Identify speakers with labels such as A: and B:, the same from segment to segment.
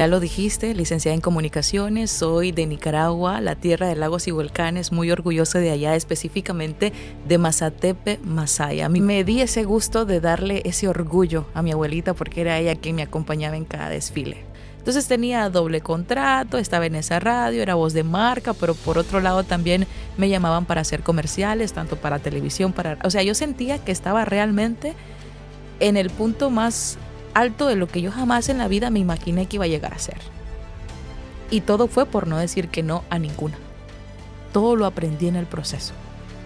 A: Ya lo dijiste, licenciada en comunicaciones, soy de Nicaragua, la tierra de lagos y volcanes, muy orgullosa de allá, específicamente de Mazatepe, Masaya. Me di ese gusto de darle ese orgullo a mi abuelita porque era ella quien me acompañaba en cada desfile. Entonces tenía doble contrato, estaba en esa radio, era voz de marca, pero por otro lado también me llamaban para hacer comerciales, tanto para televisión, o sea, yo sentía que estaba realmente en el punto más alto de lo que yo jamás en la vida me imaginé que iba a llegar a ser. Y todo fue por no decir que no a ninguna. Todo lo aprendí en el proceso.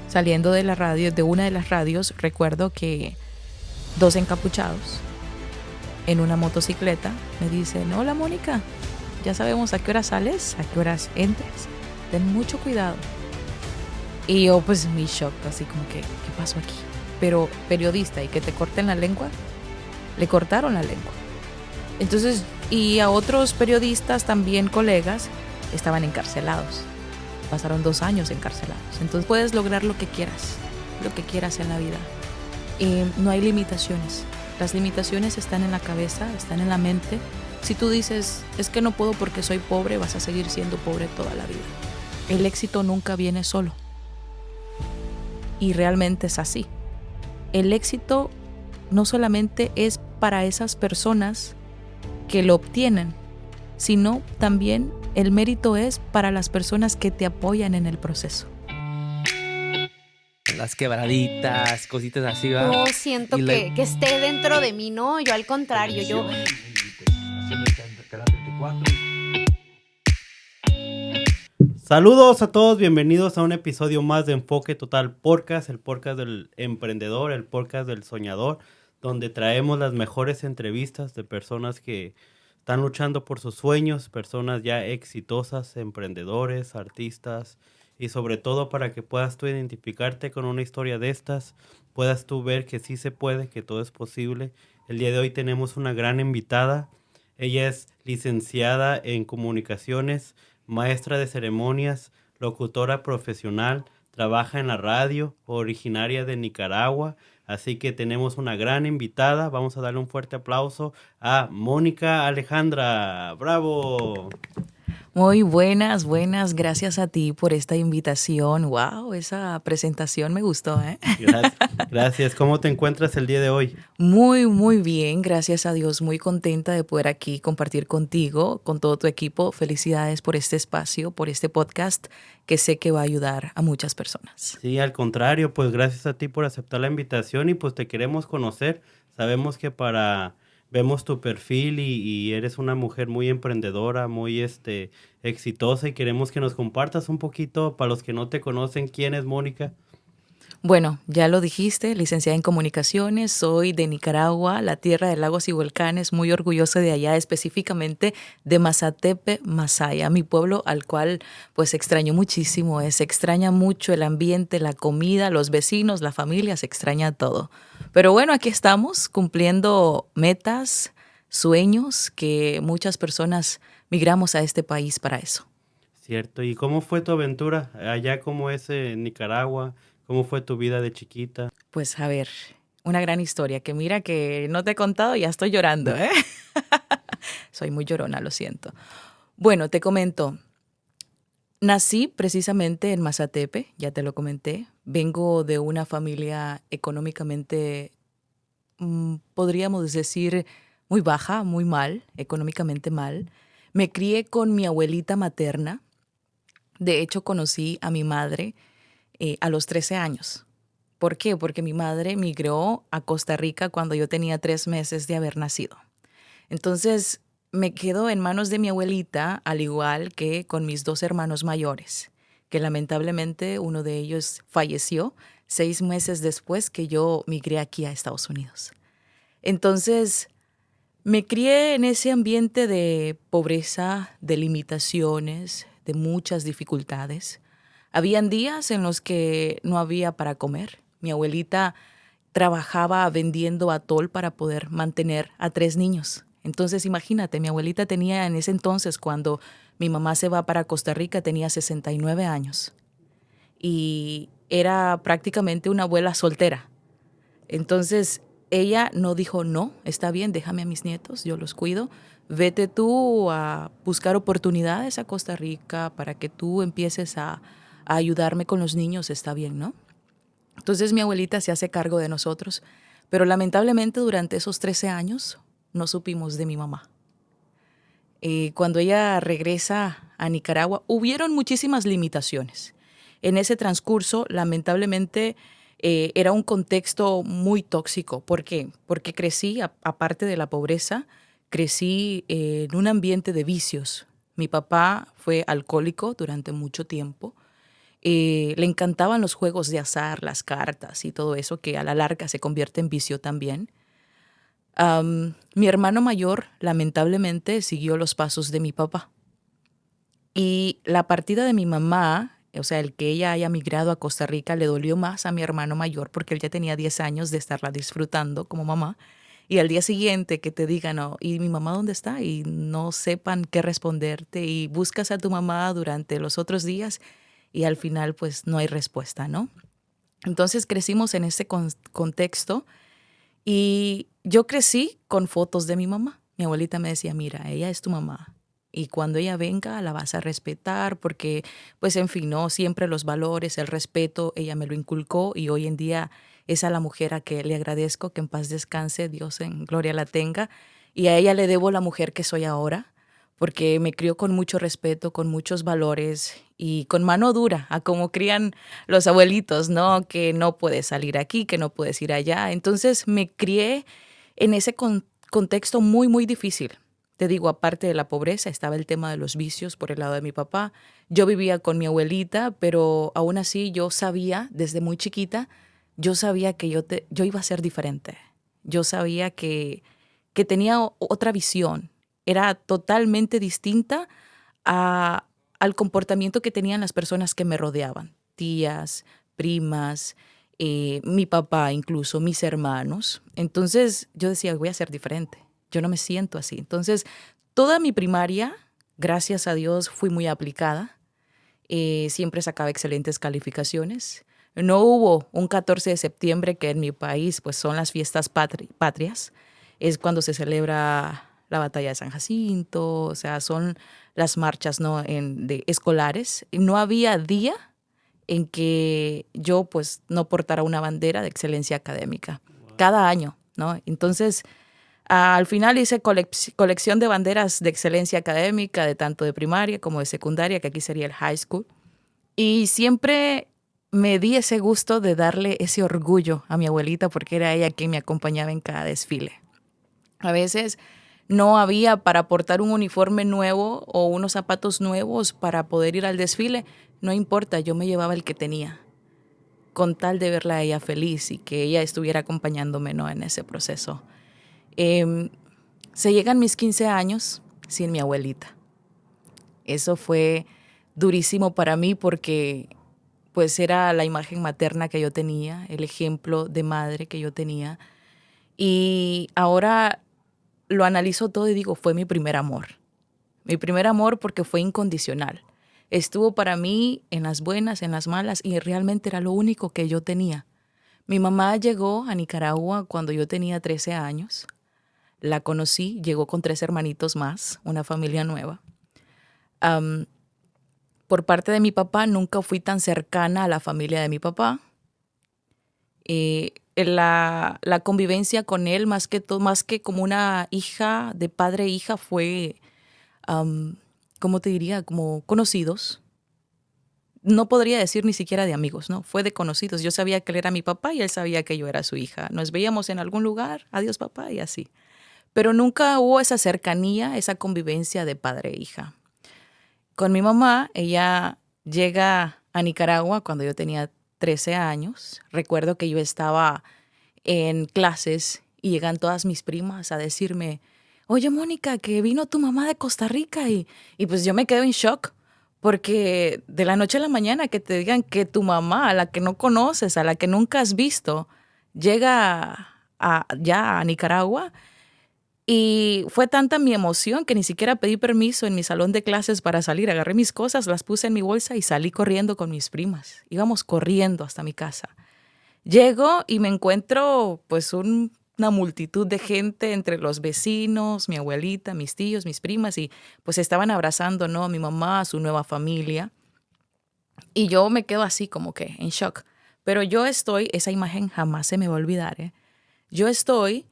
A: Saliendo de la radio, de una de las radios, recuerdo que dos encapuchados en una motocicleta me dicen: hola Mónica, ya sabemos a qué hora sales, a qué horas entres, ten mucho cuidado. Y yo pues mi shock, así como que, ¿qué pasó aquí? Pero periodista, y que te corten la lengua. Le cortaron la lengua. Entonces, y a otros periodistas, también colegas, estaban encarcelados. Pasaron 2 años encarcelados. Entonces puedes lograr lo que quieras en la vida. Y no hay limitaciones. Las limitaciones están en la cabeza, están en la mente. Si tú dices, es que no puedo porque soy pobre, vas a seguir siendo pobre toda la vida. El éxito nunca viene solo. Y realmente es así. El éxito no solamente es para esas personas que lo obtienen, sino también el mérito es para las personas que te apoyan en el proceso.
B: Las quebraditas, cositas así, ¿va?
C: Yo siento que esté dentro de mí, ¿no? Yo al contrario, yo...
D: Saludos a todos, bienvenidos a un episodio más de Enfoque Total Podcast, el podcast del emprendedor, el podcast del soñador, donde traemos las mejores entrevistas de personas que están luchando por sus sueños, personas ya exitosas, emprendedores, artistas, y sobre todo para que puedas tú identificarte con una historia de estas, puedas tú ver que sí se puede, que todo es posible. El día de hoy tenemos una gran invitada. Ella es licenciada en comunicaciones, maestra de ceremonias, locutora profesional, trabaja en la radio, originaria de Nicaragua. Así que tenemos una gran invitada. Vamos a darle un fuerte aplauso a Mónica Alejandra. ¡Bravo!
A: Muy buenas. Gracias a ti por esta invitación. Wow, esa presentación me gustó, ¿eh?
D: Gracias. ¿Cómo te encuentras el día de hoy?
A: Muy bien, gracias a Dios. Muy contenta de poder aquí compartir contigo, con todo tu equipo. Felicidades por este espacio, por este podcast que sé que va a ayudar a muchas personas.
D: Sí, al contrario, pues gracias a ti por aceptar la invitación y pues te queremos conocer. Sabemos que vemos tu perfil y eres una mujer muy emprendedora, muy exitosa, y queremos que nos compartas un poquito, para los que no te conocen, ¿quién es Mónica?
A: Bueno, ya lo dijiste, licenciada en comunicaciones, soy de Nicaragua, la tierra de lagos y volcanes, muy orgullosa de allá, específicamente de Mazatepe, Masaya, mi pueblo al cual pues extraño muchísimo, se extraña mucho el ambiente, la comida, los vecinos, la familia, se extraña todo. Pero bueno, aquí estamos cumpliendo metas, sueños que muchas personas migramos a este país para eso.
D: Cierto, ¿y cómo fue tu aventura allá? ¿Cómo es en Nicaragua? ¿Cómo fue tu vida de chiquita?
A: Pues a ver, una gran historia que mira que no te he contado y ya estoy llorando, ¿eh? Soy muy llorona, lo siento. Bueno, te comento. Nací precisamente en Mazatepe, ya te lo comenté. Vengo de una familia económicamente, podríamos decir, muy baja, muy mal, económicamente mal. Me crié con mi abuelita materna. De hecho, conocí a mi madre a los 13 años. ¿Por qué? Porque mi madre migró a Costa Rica cuando yo tenía 3 meses de haber nacido. Entonces, me quedo en manos de mi abuelita, al igual que con mis 2 hermanos mayores, que lamentablemente uno de ellos falleció 6 meses después que yo migré aquí a Estados Unidos. Entonces, me crié en ese ambiente de pobreza, de limitaciones, de muchas dificultades. Habían días en los que no había para comer. Mi abuelita trabajaba vendiendo atol para poder mantener a 3 niños. Entonces, imagínate, mi abuelita tenía en ese entonces, cuando mi mamá se va para Costa Rica, tenía 69 años. Y era prácticamente una abuela soltera. Entonces, ella no dijo, no, está bien, déjame a mis nietos, yo los cuido. vete tú a buscar oportunidades a Costa Rica para que tú empieces a ayudarme con los niños, está bien, ¿no? Entonces mi abuelita se hace cargo de nosotros, pero lamentablemente durante esos 13 años no supimos de mi mamá. Cuando ella regresa a Nicaragua, hubieron muchísimas limitaciones. En ese transcurso, lamentablemente, era un contexto muy tóxico. ¿Por qué? Porque crecí, aparte de la pobreza, crecí en un ambiente de vicios. Mi papá fue alcohólico durante mucho tiempo. Le encantaban los juegos de azar, las cartas y todo eso, que a la larga se convierte en vicio también. Mi hermano mayor, lamentablemente, siguió los pasos de mi papá. Y la partida de mi mamá, o sea, el que ella haya migrado a Costa Rica, le dolió más a mi hermano mayor porque él ya tenía 10 años de estarla disfrutando como mamá. Y al día siguiente que te digan, no, ¿y mi mamá dónde está? Y no sepan qué responderte y buscas a tu mamá durante los otros días y al final pues no hay respuesta, ¿no? Entonces crecimos en ese contexto y yo crecí con fotos de mi mamá. Mi abuelita me decía, mira, ella es tu mamá. Y cuando ella venga la vas a respetar porque, pues en fin, no siempre los valores, el respeto, ella me lo inculcó y hoy en día es a la mujer a que le agradezco, que en paz descanse, Dios en gloria la tenga. Y a ella le debo la mujer que soy ahora porque me crió con mucho respeto, con muchos valores y con mano dura, a como crían los abuelitos, ¿no? Que no puedes salir aquí, que no puedes ir allá. Entonces me crié en ese contexto muy, muy difícil. Te digo, aparte de la pobreza, estaba el tema de los vicios por el lado de mi papá. Yo vivía con mi abuelita, pero aún así yo sabía, desde muy chiquita, yo sabía que yo iba a ser diferente. Yo sabía que tenía otra visión. Era totalmente distinta al comportamiento que tenían las personas que me rodeaban. Tías, primas, mi papá incluso, mis hermanos. Entonces yo decía, voy a ser diferente. Yo no me siento así. Entonces, toda mi primaria, gracias a Dios, fui muy aplicada. Siempre sacaba excelentes calificaciones. No hubo un 14 de septiembre, que en mi país pues son las fiestas patrias. Es cuando se celebra la batalla de San Jacinto, o sea, son las marchas, ¿no? De escolares. No había día en que yo pues no portara una bandera de excelencia académica. Cada año, ¿no? Entonces, al final hice colección de banderas de excelencia académica, de tanto de primaria como de secundaria, que aquí sería el high school. Y siempre me di ese gusto de darle ese orgullo a mi abuelita porque era ella quien me acompañaba en cada desfile. A veces no había para portar un uniforme nuevo o unos zapatos nuevos para poder ir al desfile. No importa, yo me llevaba el que tenía, con tal de verla a ella feliz y que ella estuviera acompañándome, ¿no? En ese proceso. Se llegan mis 15 años sin mi abuelita. Eso fue durísimo para mí porque pues era la imagen materna que yo tenía, el ejemplo de madre que yo tenía. Y ahora lo analizo todo y digo, fue mi primer amor. Mi primer amor porque fue incondicional. Estuvo para mí en las buenas, en las malas y realmente era lo único que yo tenía. Mi mamá llegó a Nicaragua cuando yo tenía 13 años. La conocí, llegó con 3 hermanitos más, una familia nueva. Por parte de mi papá, nunca fui tan cercana a la familia de mi papá. La convivencia con él, más que como una hija, de padre e hija, fue, ¿cómo te diría? Como conocidos. No podría decir ni siquiera de amigos, ¿no? Fue de conocidos. Yo sabía que él era mi papá y él sabía que yo era su hija. Nos veíamos en algún lugar, adiós papá, y así. Pero nunca hubo esa cercanía, esa convivencia de padre e hija. Con mi mamá, ella llega a Nicaragua cuando yo tenía 13 años. Recuerdo que yo estaba en clases y llegan todas mis primas a decirme, oye, Mónica, que vino tu mamá de Costa Rica. Y pues yo me quedo en shock porque de la noche a la mañana que te digan que tu mamá, a la que no conoces, a la que nunca has visto, llega ya a Nicaragua. Y fue tanta mi emoción que ni siquiera pedí permiso en mi salón de clases para salir. Agarré mis cosas, las puse en mi bolsa y salí corriendo con mis primas. Íbamos corriendo hasta mi casa. Llego y me encuentro pues un una multitud de gente entre los vecinos, mi abuelita, mis tíos, mis primas, y pues estaban abrazando, ¿no? A mi mamá, a su nueva familia. Y yo me quedo así como que en shock. Pero yo estoy, esa imagen jamás se me va a olvidar, ¿eh? Yo estoy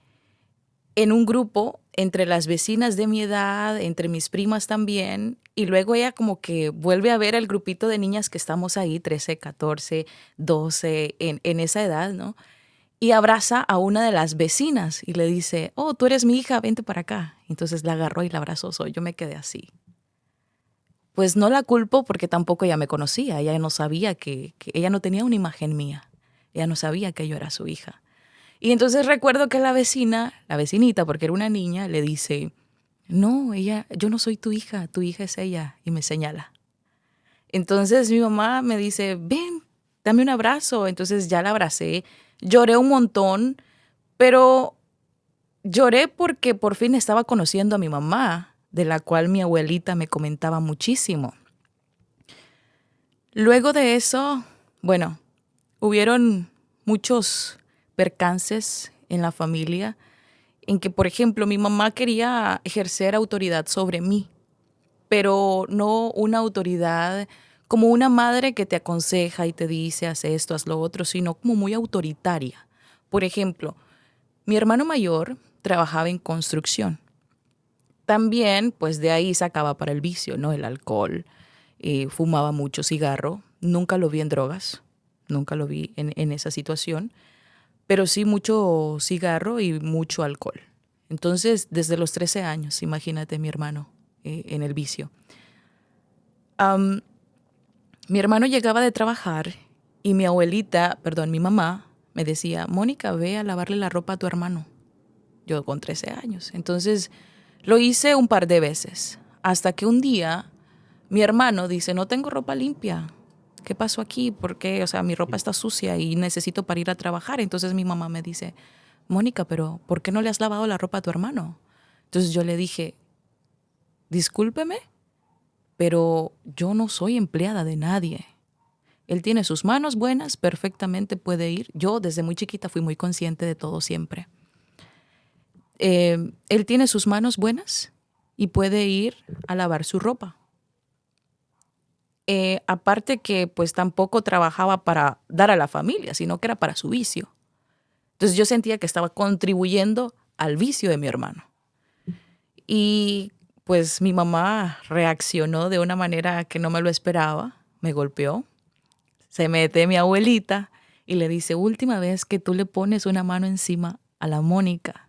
A: en un grupo entre las vecinas de mi edad, entre mis primas también, y luego ella como que vuelve a ver el grupito de niñas que estamos ahí, 13, 14, 12, en esa edad, ¿no? Y abraza a una de las vecinas y le dice, oh, tú eres mi hija, vente para acá. Entonces la agarró y la abrazó. Yo me quedé así. Pues no la culpo porque tampoco ella me conocía. Ella no sabía que ella no tenía una imagen mía. Ella no sabía que yo era su hija. Y entonces recuerdo que la vecinita, porque era una niña, le dice, no, yo no soy tu hija es ella. Y me señala. Entonces mi mamá me dice, ven, dame un abrazo. Entonces ya la abracé. Lloré un montón, pero lloré porque por fin estaba conociendo a mi mamá, de la cual mi abuelita me comentaba muchísimo. Luego de eso, bueno, hubieron muchos percances en la familia en que, por ejemplo, mi mamá quería ejercer autoridad sobre mí, pero no una autoridad como una madre que te aconseja y te dice, haz esto, haz lo otro, sino como muy autoritaria. Por ejemplo, mi hermano mayor trabajaba en construcción. También, pues de ahí sacaba para el vicio, ¿no? El alcohol, fumaba mucho cigarro. Nunca lo vi en drogas, nunca lo vi en esa situación, pero sí mucho cigarro y mucho alcohol. Entonces, desde los 13 años, imagínate mi hermano en el vicio. Mi hermano llegaba de trabajar y mi mamá, me decía, Mónica, ve a lavarle la ropa a tu hermano. Yo con 13 años. Entonces lo hice un par de veces, hasta que un día mi hermano dice, no tengo ropa limpia. ¿Qué pasó aquí? ¿Por qué? O sea, mi ropa está sucia y necesito para ir a trabajar. Entonces mi mamá me dice, Mónica, pero ¿por qué no le has lavado la ropa a tu hermano? Entonces yo le dije, discúlpeme, pero yo no soy empleada de nadie. Él tiene sus manos buenas, perfectamente puede ir. Yo desde muy chiquita fui muy consciente de todo siempre. Él tiene sus manos buenas y puede ir a lavar su ropa. Aparte que pues tampoco trabajaba para dar a la familia, sino que era para su vicio. Entonces yo sentía que estaba contribuyendo al vicio de mi hermano. Y pues mi mamá reaccionó de una manera que no me lo esperaba, me golpeó. Se mete mi abuelita y le dice, última vez que tú le pones una mano encima a la Mónica.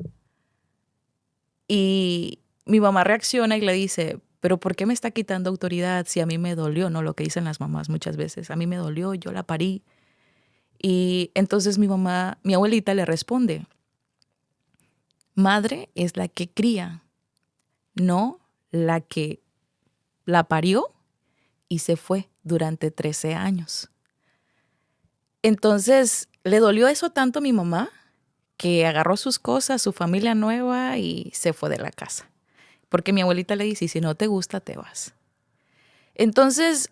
A: Y mi mamá reacciona y le dice, pero ¿por qué me está quitando autoridad si a mí me dolió? No, lo que dicen las mamás muchas veces, a mí me dolió, yo la parí. Y entonces mi abuelita le responde, madre es la que cría, no la que la parió y se fue durante 13 años. Entonces le dolió eso tanto a mi mamá que agarró sus cosas, su familia nueva y se fue de la casa. Porque mi abuelita le dice, si no te gusta, te vas. Entonces,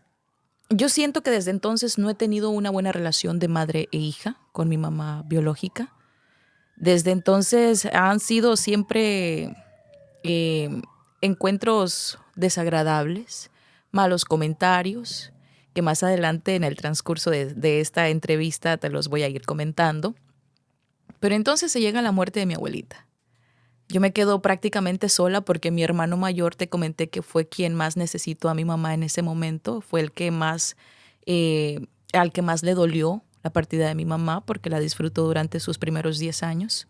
A: yo siento que desde entonces no he tenido una buena relación de madre e hija con mi mamá biológica. Desde entonces han sido siempre encuentros desagradables, malos comentarios, que más adelante en el transcurso de esta entrevista te los voy a ir comentando. Pero entonces se llega la muerte de mi abuelita. Yo me quedo prácticamente sola porque mi hermano mayor, te comenté que fue quien más necesitó a mi mamá en ese momento, fue el que más, al que más le dolió la partida de mi mamá porque la disfrutó durante sus primeros 10 años.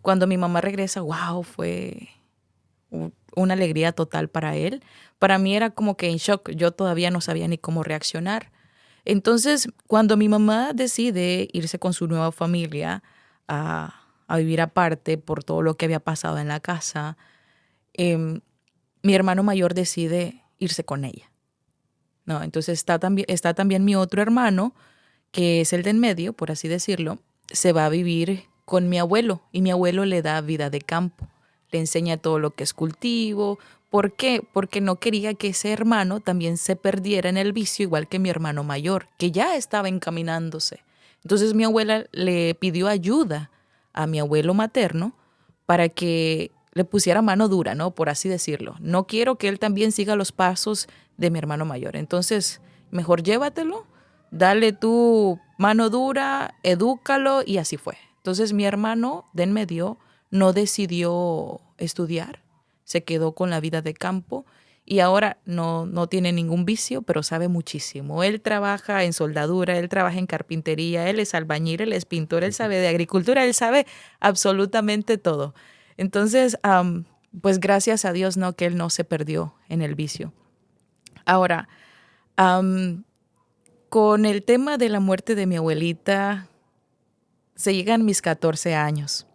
A: Cuando mi mamá regresa, wow, fue una alegría total para él. Para mí era como que en shock, yo todavía no sabía ni cómo reaccionar. Entonces, cuando mi mamá decide irse con su nueva familia a vivir aparte por todo lo que había pasado en la casa, mi hermano mayor decide irse con ella. ¿No? Entonces está también mi otro hermano, que es el de en medio, por así decirlo, se va a vivir con mi abuelo y mi abuelo le da vida de campo, le enseña todo lo que es cultivo. ¿Por qué? Porque no quería que ese hermano también se perdiera en el vicio igual que mi hermano mayor, que ya estaba encaminándose. Entonces mi abuela le pidió ayuda a mi abuelo materno para que le pusiera mano dura, ¿no? Por así decirlo. No quiero que él también siga los pasos de mi hermano mayor. Entonces, mejor llévatelo, dale tu mano dura, edúcalo, y así fue. Entonces, mi hermano de en medio no decidió estudiar, se quedó con la vida de campo y ahora no tiene ningún vicio, pero sabe muchísimo. Él trabaja en soldadura, él trabaja en carpintería, él es albañil, él es pintor, él sabe de agricultura, él sabe absolutamente todo. Entonces, pues gracias a Dios, ¿no?, que él no se perdió en el vicio. Ahora, con el tema de la muerte de mi abuelita, se llegan mis 14 años.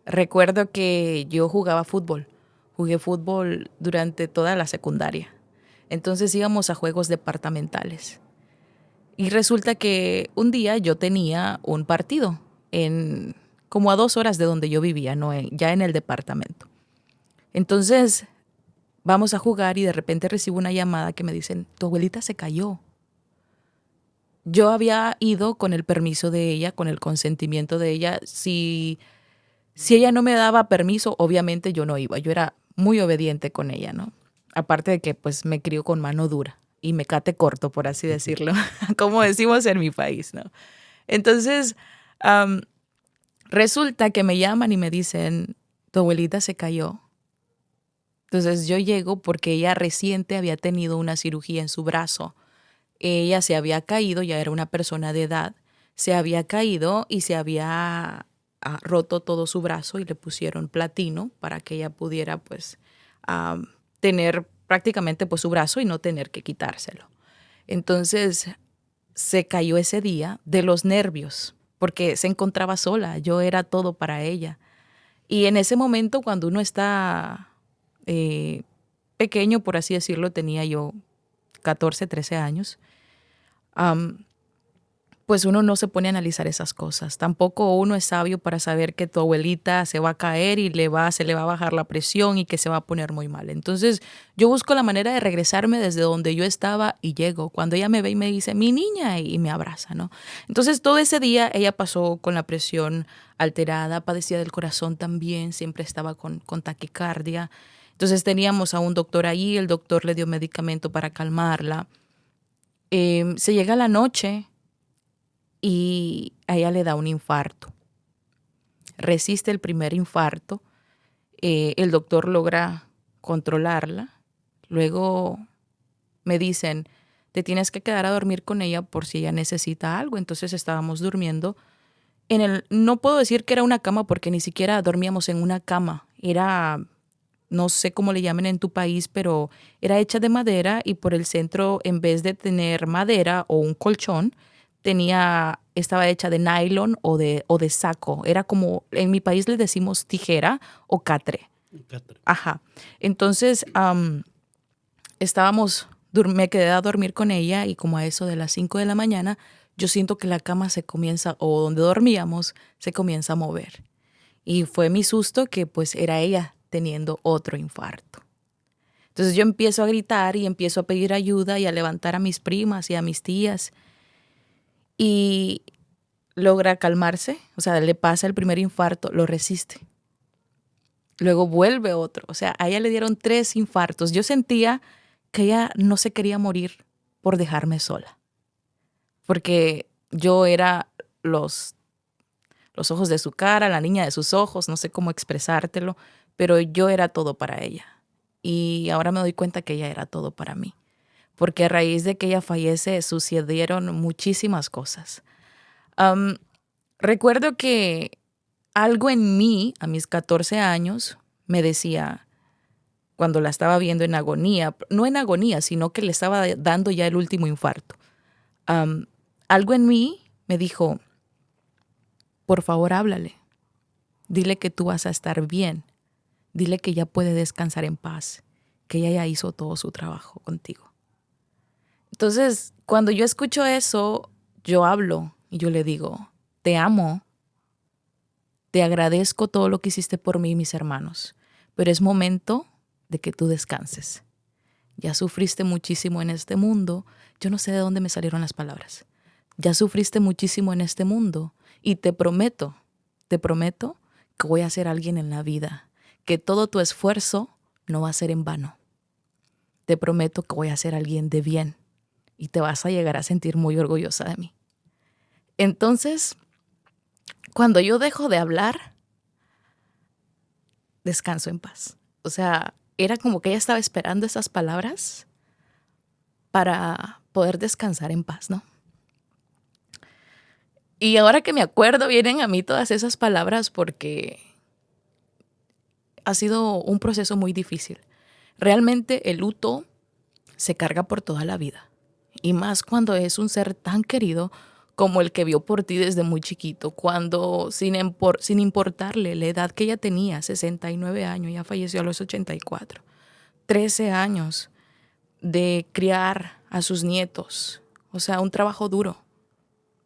A: Recuerdo que yo jugaba fútbol. Jugué fútbol durante toda la secundaria. Entonces íbamos a juegos departamentales. Y resulta que un día yo tenía un partido como a 2 horas de donde yo vivía, ¿no?, ya en el departamento. Entonces vamos a jugar y de repente recibo una llamada que me dicen, tu abuelita se cayó. Yo había ido con el permiso de ella, con el consentimiento de ella. Si ella no me daba permiso, obviamente yo no iba. Yo era muy obediente con ella, ¿no? Aparte de que pues me crió con mano dura y me cate corto, por así decirlo, como decimos en mi país, ¿no? Entonces, resulta que me llaman y me dicen, tu abuelita se cayó. Entonces yo llego porque ella reciente había tenido una cirugía en su brazo. Ella se había caído, ya era una persona de edad, se había caído y se había roto todo su brazo y le pusieron platino para que ella pudiera pues tener prácticamente pues su brazo y no tener que quitárselo. Entonces se cayó ese día de los nervios porque se encontraba sola, yo era todo para ella. Y en ese momento cuando uno está pequeño, por así decirlo, tenía yo 14, 13 años, pues uno no se pone a analizar esas cosas. Tampoco uno es sabio para saber que tu abuelita se va a caer y se le va a bajar la presión y que se va a poner muy mal. Entonces yo busco la manera de regresarme desde donde yo estaba y llego. Cuando ella me ve y me dice, mi niña, y me abraza, ¿no? Entonces todo ese día ella pasó con la presión alterada, padecía del corazón también, siempre estaba con taquicardia. Entonces teníamos a un doctor ahí, el doctor le dio medicamento para calmarla. Se llega la noche y a ella le da un infarto. Resiste el primer infarto. El doctor logra controlarla. Luego me dicen, te tienes que quedar a dormir con ella por si ella necesita algo. Entonces estábamos durmiendo no puedo decir que era una cama porque ni siquiera dormíamos en una cama. Era, no sé cómo le llamen en tu país, pero era hecha de madera y por el centro, en vez de tener madera o un colchón, estaba hecha de nylon o de saco. Era como, en mi país le decimos tijera o catre. Catre. Ajá. Entonces, me quedé a dormir con ella y como a eso de las 5 de la mañana, yo siento que la cama o donde dormíamos, se comienza a mover. Y fue mi susto que pues era ella teniendo otro infarto. Entonces yo empiezo a gritar y empiezo a pedir ayuda y a levantar a mis primas y a mis tías. Y logra calmarse, o sea, le pasa el primer infarto, lo resiste. Luego vuelve otro, o sea, a ella le dieron 3 infartos. Yo sentía que ella no se quería morir por dejarme sola, porque yo era los ojos de su cara, la niña de sus ojos, no sé cómo expresártelo, pero yo era todo para ella. Y ahora me doy cuenta que ella era todo para mí. Porque a raíz de que ella fallece sucedieron muchísimas cosas. Recuerdo que algo en mí, a mis 14 años, me decía, cuando la estaba viendo en agonía, no en agonía, sino que le estaba dando ya el último infarto. Algo en mí me dijo, por favor, háblale. Dile que tú vas a estar bien. Dile que ya puede descansar en paz, que ella ya hizo todo su trabajo contigo. Entonces, cuando yo escucho eso, yo hablo y yo le digo, te amo, te agradezco todo lo que hiciste por mí y mis hermanos, pero es momento de que tú descanses. Ya sufriste muchísimo en este mundo, yo no sé de dónde me salieron las palabras. Ya sufriste muchísimo en este mundo y te prometo te prometo que voy a ser alguien en la vida, que todo tu esfuerzo no va a ser en vano. Te prometo que voy a ser alguien de bien y te vas a llegar a sentir muy orgullosa de mí. Entonces, cuando yo dejo de hablar, descanso en paz. O sea, era como que ella estaba esperando esas palabras para poder descansar en paz, ¿no? Y ahora que me acuerdo, vienen a mí todas esas palabras porque ha sido un proceso muy difícil. Realmente el luto se carga por toda la vida. Y más cuando es un ser tan querido como el que vio por ti desde muy chiquito, cuando sin importarle la edad que ella tenía, 69 años, ya falleció a los 84, 13 años de criar a sus nietos, o sea, un trabajo duro.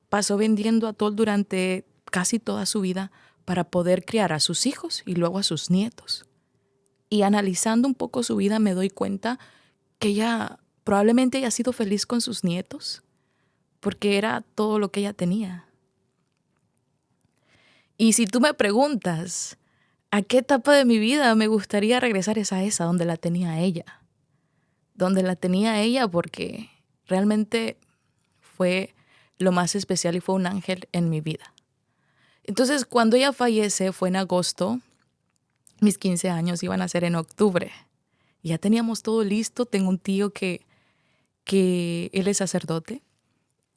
A: Pasó vendiendo atol durante casi toda su vida para poder criar a sus hijos y luego a sus nietos. Y analizando un poco su vida me doy cuenta que ella probablemente haya sido feliz con sus nietos, porque era todo lo que ella tenía. Y si tú me preguntas a qué etapa de mi vida me gustaría regresar, es a esa donde la tenía ella. Donde la tenía ella porque realmente fue lo más especial y fue un ángel en mi vida. Entonces, cuando ella fallece fue en agosto, mis 15 años iban a ser en octubre. Ya teníamos todo listo. Tengo un tío que él es sacerdote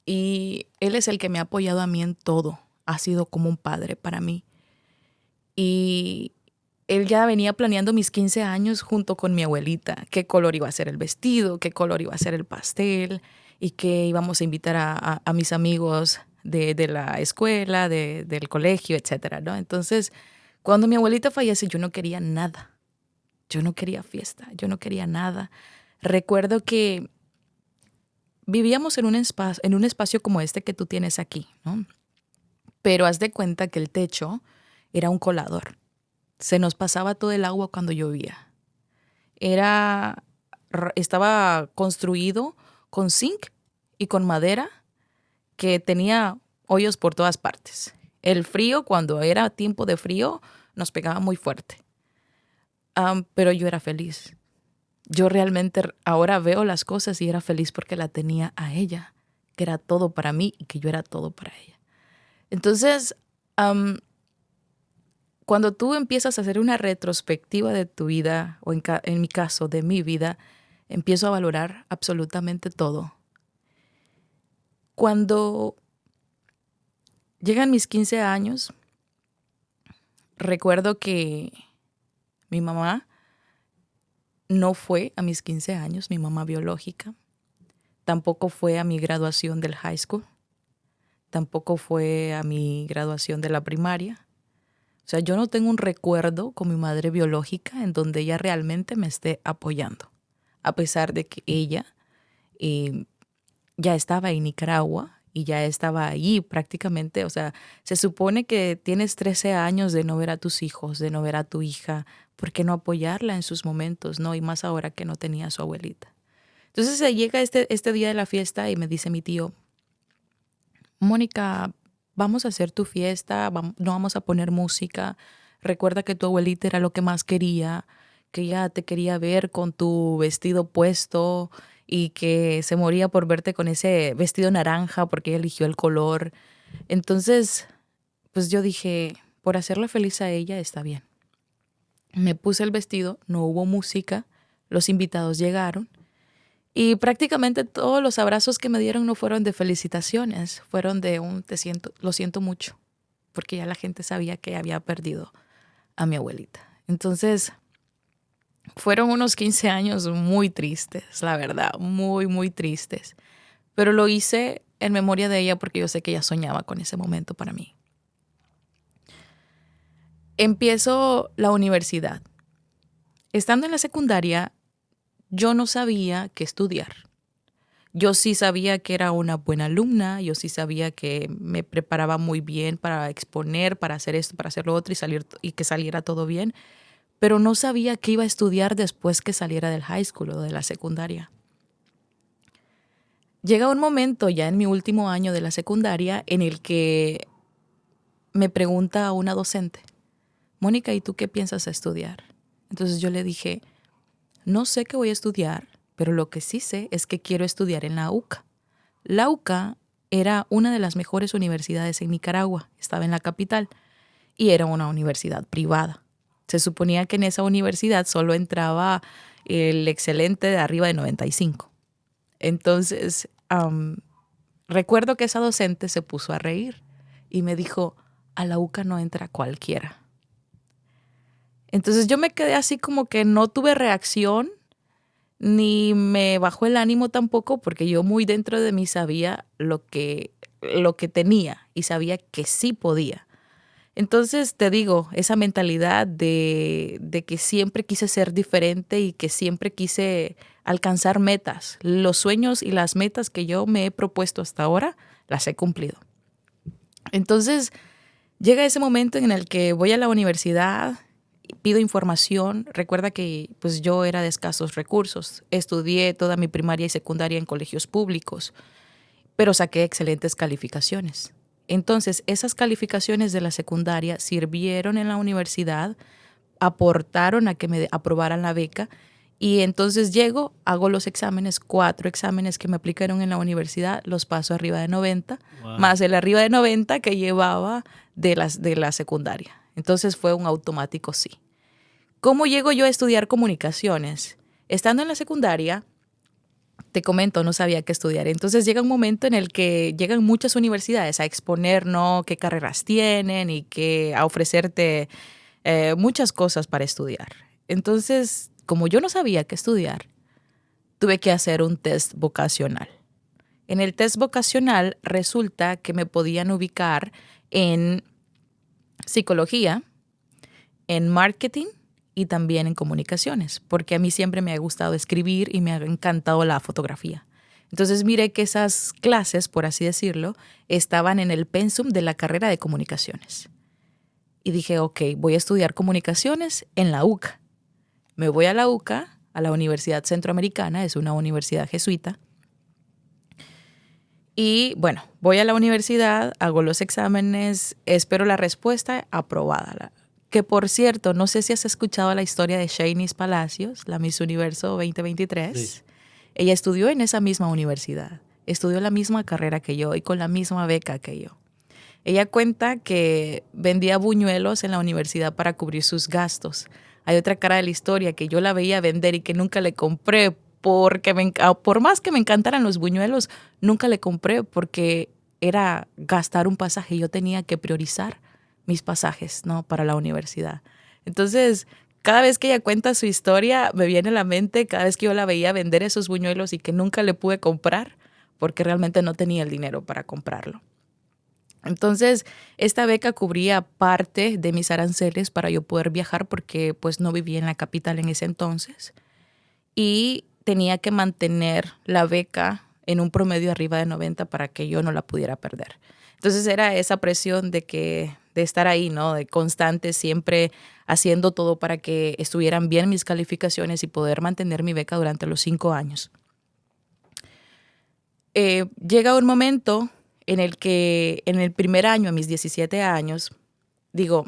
A: y él es el que me ha apoyado a mí en todo. Ha sido como un padre para mí. Y él ya venía planeando mis 15 años junto con mi abuelita. Qué color iba a ser el vestido, qué color iba a ser el pastel y que íbamos a invitar a mis amigos de la escuela, del colegio, etcétera, ¿no? Entonces, cuando mi abuelita fallece, yo no quería nada. Yo no quería fiesta, yo no quería nada. Recuerdo que vivíamos en un espacio como este que tú tienes aquí, ¿no? Pero haz de cuenta que el techo era un colador. Se nos pasaba todo el agua cuando llovía. Estaba construido con zinc y con madera que tenía hoyos por todas partes. El frío, cuando era tiempo de frío, nos pegaba muy fuerte. Pero yo era feliz. Yo realmente ahora veo las cosas y era feliz porque la tenía a ella, que era todo para mí y que yo era todo para ella. Entonces, cuando tú empiezas a hacer una retrospectiva de tu vida, o en mi caso, de mi vida, empiezo a valorar absolutamente todo. Cuando llegan mis 15 años, recuerdo que mi mamá no fue a mis 15 años, mi mamá biológica. Tampoco fue a mi graduación del high school. Tampoco fue a mi graduación de la primaria. O sea, yo no tengo un recuerdo con mi madre biológica en donde ella realmente me esté apoyando. A pesar de que ella ya estaba en Nicaragua y ya estaba ahí prácticamente. O sea, se supone que tienes 13 años de no ver a tus hijos, de no ver a tu hija. ¿Por qué no apoyarla en sus momentos, no? Y más ahora que no tenía a su abuelita. Entonces se llega este día de la fiesta y me dice mi tío, Mónica, vamos a hacer tu fiesta, no vamos a poner música. Recuerda que tu abuelita era lo que más quería, que ella te quería ver con tu vestido puesto y que se moría por verte con ese vestido naranja porque ella eligió el color. Entonces, pues yo dije, por hacerla feliz a ella está bien. Me puse el vestido, no hubo música, los invitados llegaron y prácticamente todos los abrazos que me dieron no fueron de felicitaciones, fueron de lo siento mucho, porque ya la gente sabía que había perdido a mi abuelita. Entonces, fueron unos 15 años muy tristes, la verdad, muy, muy tristes. Pero lo hice en memoria de ella porque yo sé que ella soñaba con ese momento para mí. Empiezo la universidad. Estando en la secundaria, yo no sabía qué estudiar. Yo sí sabía que era una buena alumna, yo sí sabía que me preparaba muy bien para exponer, para hacer esto, para hacer lo otro y que saliera todo bien, pero no sabía qué iba a estudiar después que saliera del high school o de la secundaria. Llega un momento ya en mi último año de la secundaria en el que me pregunta una docente, Mónica, ¿y tú qué piensas estudiar? Entonces yo le dije, no sé qué voy a estudiar, pero lo que sí sé es que quiero estudiar en la UCA. La UCA era una de las mejores universidades en Nicaragua, estaba en la capital y era una universidad privada. Se suponía que en esa universidad solo entraba el excelente de arriba de 95. Entonces, recuerdo que esa docente se puso a reír y me dijo, a la UCA no entra cualquiera. Entonces yo me quedé así como que no tuve reacción, ni me bajó el ánimo tampoco, porque yo muy dentro de mí sabía lo que tenía y sabía que sí podía. Entonces te digo, esa mentalidad de que siempre quise ser diferente y que siempre quise alcanzar metas. Los sueños y las metas que yo me he propuesto hasta ahora, las he cumplido. Entonces llega ese momento en el que voy a la universidad, pido información. Recuerda que pues yo era de escasos recursos. Estudié toda mi primaria y secundaria en colegios públicos, pero saqué excelentes calificaciones. Entonces, esas calificaciones de la secundaria sirvieron en la universidad, aportaron a que me aprobaran la beca y entonces llego, hago los exámenes, 4 exámenes que me aplicaron en la universidad, los paso arriba de 90, wow, más el arriba de 90 que llevaba de la secundaria. Entonces fue un automático sí. ¿Cómo llego yo a estudiar comunicaciones? Estando en la secundaria, te comento, no sabía qué estudiar. Entonces llega un momento en el que llegan muchas universidades a exponer, ¿no?, qué carreras tienen y a ofrecerte muchas cosas para estudiar. Entonces, como yo no sabía qué estudiar, tuve que hacer un test vocacional. En el test vocacional resulta que me podían ubicar en psicología, en marketing y también en comunicaciones, porque a mí siempre me ha gustado escribir y me ha encantado la fotografía. Entonces miré que esas clases, por así decirlo, estaban en el pensum de la carrera de comunicaciones. Y dije, ok, voy a estudiar comunicaciones en la UCA. Me voy a la UCA, a la Universidad Centroamericana, es una universidad jesuita. Y bueno, voy a la universidad, hago los exámenes, espero la respuesta, aprobada. Que por cierto, no sé si has escuchado la historia de Shanice Palacios, la Miss Universo 2023. Sí. Ella estudió en esa misma universidad, estudió la misma carrera que yo y con la misma beca que yo. Ella cuenta que vendía buñuelos en la universidad para cubrir sus gastos. Hay otra cara de la historia que yo la veía vender y que nunca le compré porque por más que me encantaran los buñuelos, nunca le compré porque era gastar un pasaje y yo tenía que priorizar mis pasajes, ¿no?, para la universidad. Entonces, cada vez que ella cuenta su historia, me viene a la mente cada vez que yo la veía vender esos buñuelos y que nunca le pude comprar porque realmente no tenía el dinero para comprarlo. Entonces, esta beca cubría parte de mis aranceles para yo poder viajar porque pues no vivía en la capital en ese entonces y tenía que mantener la beca en un promedio arriba de 90 para que yo no la pudiera perder. Entonces era esa presión de estar ahí, ¿no?, de constante, siempre haciendo todo para que estuvieran bien mis calificaciones y poder mantener mi beca durante los 5 años. Llega un momento en el que en el primer año, a mis 17 años, digo,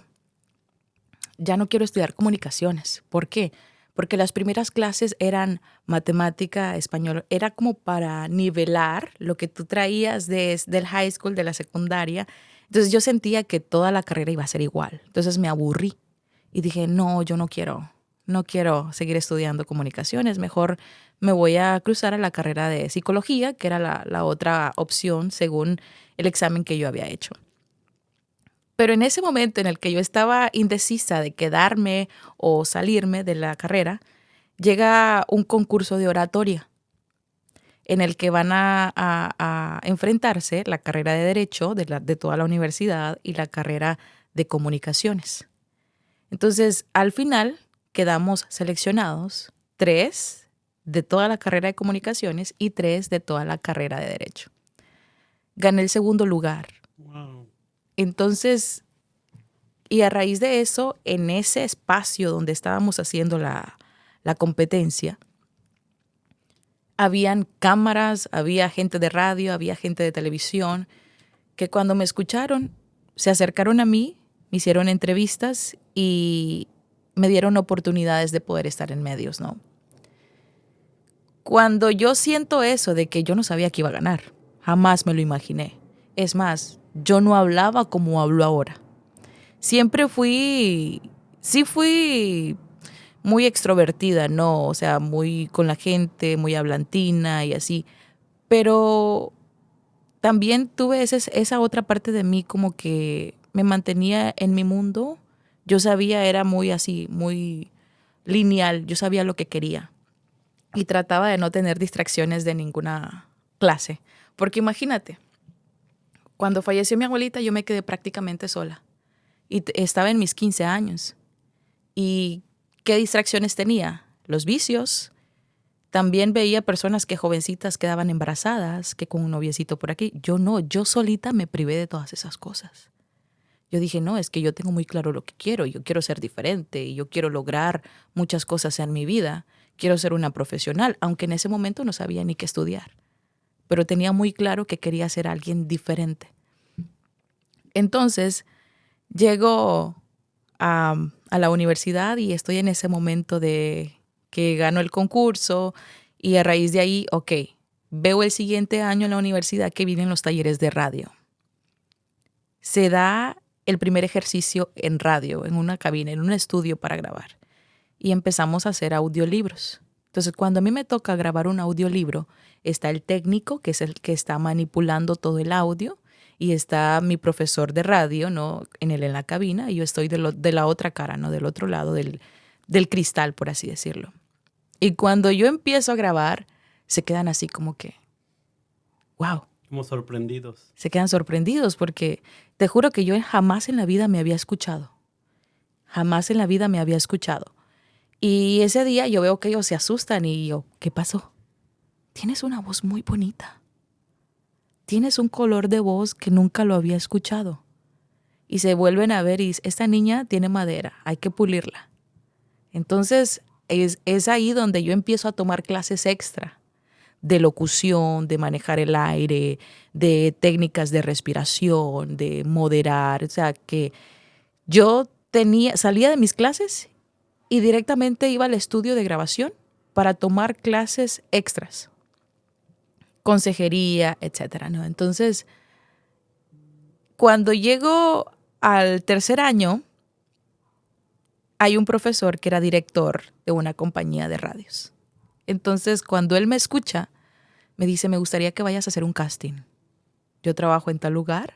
A: ya no quiero estudiar comunicaciones. ¿Por qué? Porque las primeras clases eran matemática, español, era como para nivelar lo que tú traías del high school, de la secundaria. Entonces yo sentía que toda la carrera iba a ser igual. Entonces me aburrí y dije, no, yo no quiero seguir estudiando comunicaciones, mejor me voy a cruzar a la carrera de psicología, que era la otra opción según el examen que yo había hecho. Pero en ese momento en el que yo estaba indecisa de quedarme o salirme de la carrera, llega un concurso de oratoria en el que van a enfrentarse la carrera de Derecho de toda la universidad y la carrera de Comunicaciones. Entonces, al final quedamos seleccionados 3 de toda la carrera de Comunicaciones y 3 de toda la carrera de Derecho. Gané el segundo lugar. Wow. Entonces, y a raíz de eso, en ese espacio donde estábamos haciendo la competencia, habían cámaras, había gente de radio, había gente de televisión, que cuando me escucharon, se acercaron a mí, me hicieron entrevistas y me dieron oportunidades de poder estar en medios, ¿no? Cuando yo siento eso de que yo no sabía que iba a ganar, jamás me lo imaginé. Es más, yo no hablaba como hablo ahora. Siempre sí fui muy extrovertida, ¿no? O sea, muy con la gente, muy hablantina y así. Pero también tuve esa otra parte de mí como que me mantenía en mi mundo. Yo sabía, era muy así, muy lineal. Yo sabía lo que quería. Y trataba de no tener distracciones de ninguna clase. Porque imagínate, cuando falleció mi abuelita yo me quedé prácticamente sola. Y estaba en mis 15 años. ¿Y qué distracciones tenía? Los vicios. También veía personas que jovencitas quedaban embarazadas, que con un noviecito por aquí. Yo no, yo solita me privé de todas esas cosas. Yo dije, no, es que yo tengo muy claro lo que quiero. Yo quiero ser diferente y yo quiero lograr muchas cosas en mi vida. Quiero ser una profesional, aunque en ese momento no sabía ni qué estudiar. Pero tenía muy claro que quería ser alguien diferente. Entonces, llego a la universidad y estoy en ese momento de que gano el concurso y a raíz de ahí, ok, veo el siguiente año en la universidad que vienen los talleres de radio. Se da el primer ejercicio en radio, en una cabina, en un estudio para grabar. Y empezamos a hacer audiolibros. Entonces, cuando a mí me toca grabar un audiolibro, está el técnico, que es el que está manipulando todo el audio, y está mi profesor de radio, ¿no? En la cabina, y yo estoy de la otra cara, ¿no? Del otro lado del cristal, por así decirlo. Y cuando yo empiezo a grabar, se quedan así como que, wow.
D: Como sorprendidos.
A: Se quedan sorprendidos porque te juro que yo jamás en la vida me había escuchado. Jamás en la vida me había escuchado. Y ese día yo veo que ellos se asustan y yo, ¿qué pasó? Tienes una voz muy bonita. Tienes un color de voz que nunca lo había escuchado. Y se vuelven a ver y dicen, esta niña tiene madera, hay que pulirla. Entonces es ahí donde yo empiezo a tomar clases extra de locución, de manejar el aire, de técnicas de respiración, de moderar. O sea, que yo salía de mis clases y directamente iba al estudio de grabación para tomar clases extras, consejería, etcétera, ¿no? Entonces, cuando llego al tercer año, hay un profesor que era director de una compañía de radios. Entonces, cuando él me escucha, me dice, me gustaría que vayas a hacer un casting. Yo trabajo en tal lugar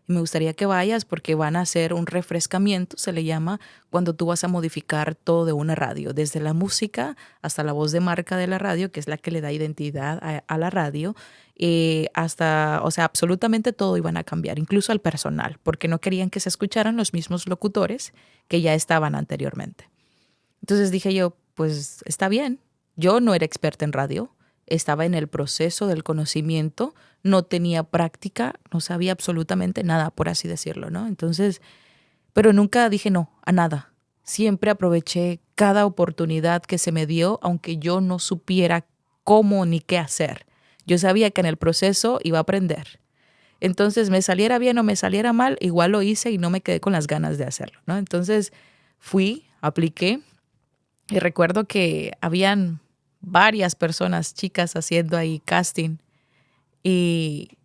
A: y me gustaría que vayas porque van a hacer un refrescamiento, se le llama, cuando tú vas a modificar todo de una radio, desde la música hasta la voz de marca de la radio, que es la que le da identidad a la radio, hasta, o sea, absolutamente todo iban a cambiar, incluso al personal, porque no querían que se escucharan los mismos locutores que ya estaban anteriormente. Entonces dije yo, pues está bien, yo no era experta en radio, estaba en el proceso del conocimiento, no tenía práctica, no sabía absolutamente nada, por así decirlo, ¿no? Entonces, pero nunca dije no a nada. Siempre aproveché cada oportunidad que se me dio, aunque yo no supiera cómo ni qué hacer. Yo sabía que en el proceso iba a aprender. Entonces, me saliera bien o me saliera mal, igual lo hice y no me quedé con las ganas de hacerlo, ¿no? Entonces, fui, apliqué y recuerdo que habían varias personas, chicas, haciendo ahí casting. Y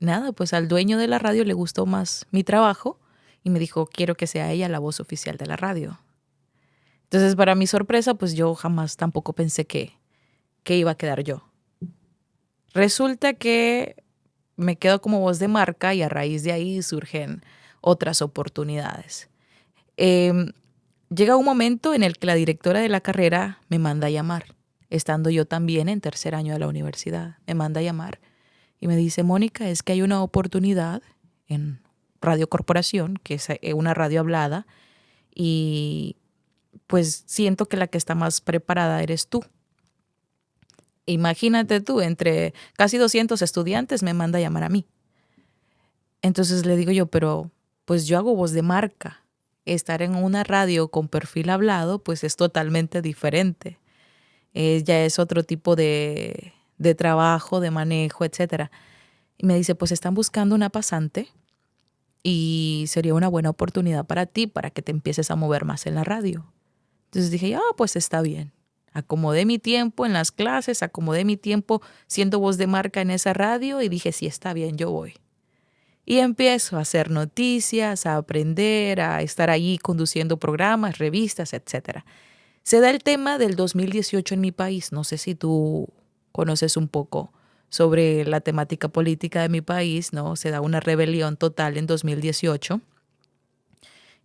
A: nada, pues al dueño de la radio le gustó más mi trabajo y me dijo, quiero que sea ella la voz oficial de la radio. Entonces, para mi sorpresa, pues yo jamás tampoco pensé que iba a quedar yo. Resulta que me quedo como voz de marca y a raíz de ahí surgen otras oportunidades. Llega un momento en el que la directora de la carrera me manda a llamar, estando yo también en tercer año de la universidad. Me manda a llamar y me dice, Mónica, es que hay una oportunidad en Radio Corporación, que es una radio hablada, y pues siento que la que está más preparada eres tú. Imagínate tú, entre casi 200 estudiantes me manda a llamar a mí. Entonces le digo yo, pero pues yo hago voz de marca. Estar en una radio con perfil hablado, pues es totalmente diferente. Ya es otro tipo de trabajo, de manejo, etcétera. Y me dice, pues están buscando una pasante y sería una buena oportunidad para ti, para que te empieces a mover más en la radio. Entonces dije, pues está bien. Acomodé mi tiempo en las clases, acomodé mi tiempo siendo voz de marca en esa radio y dije, sí, está bien, yo voy. Y empiezo a hacer noticias, a aprender, a estar allí conduciendo programas, revistas, etc. Se da el tema del 2018 en mi país. No sé si tú conoces un poco sobre la temática política de mi país, ¿no? Se da una rebelión total en 2018.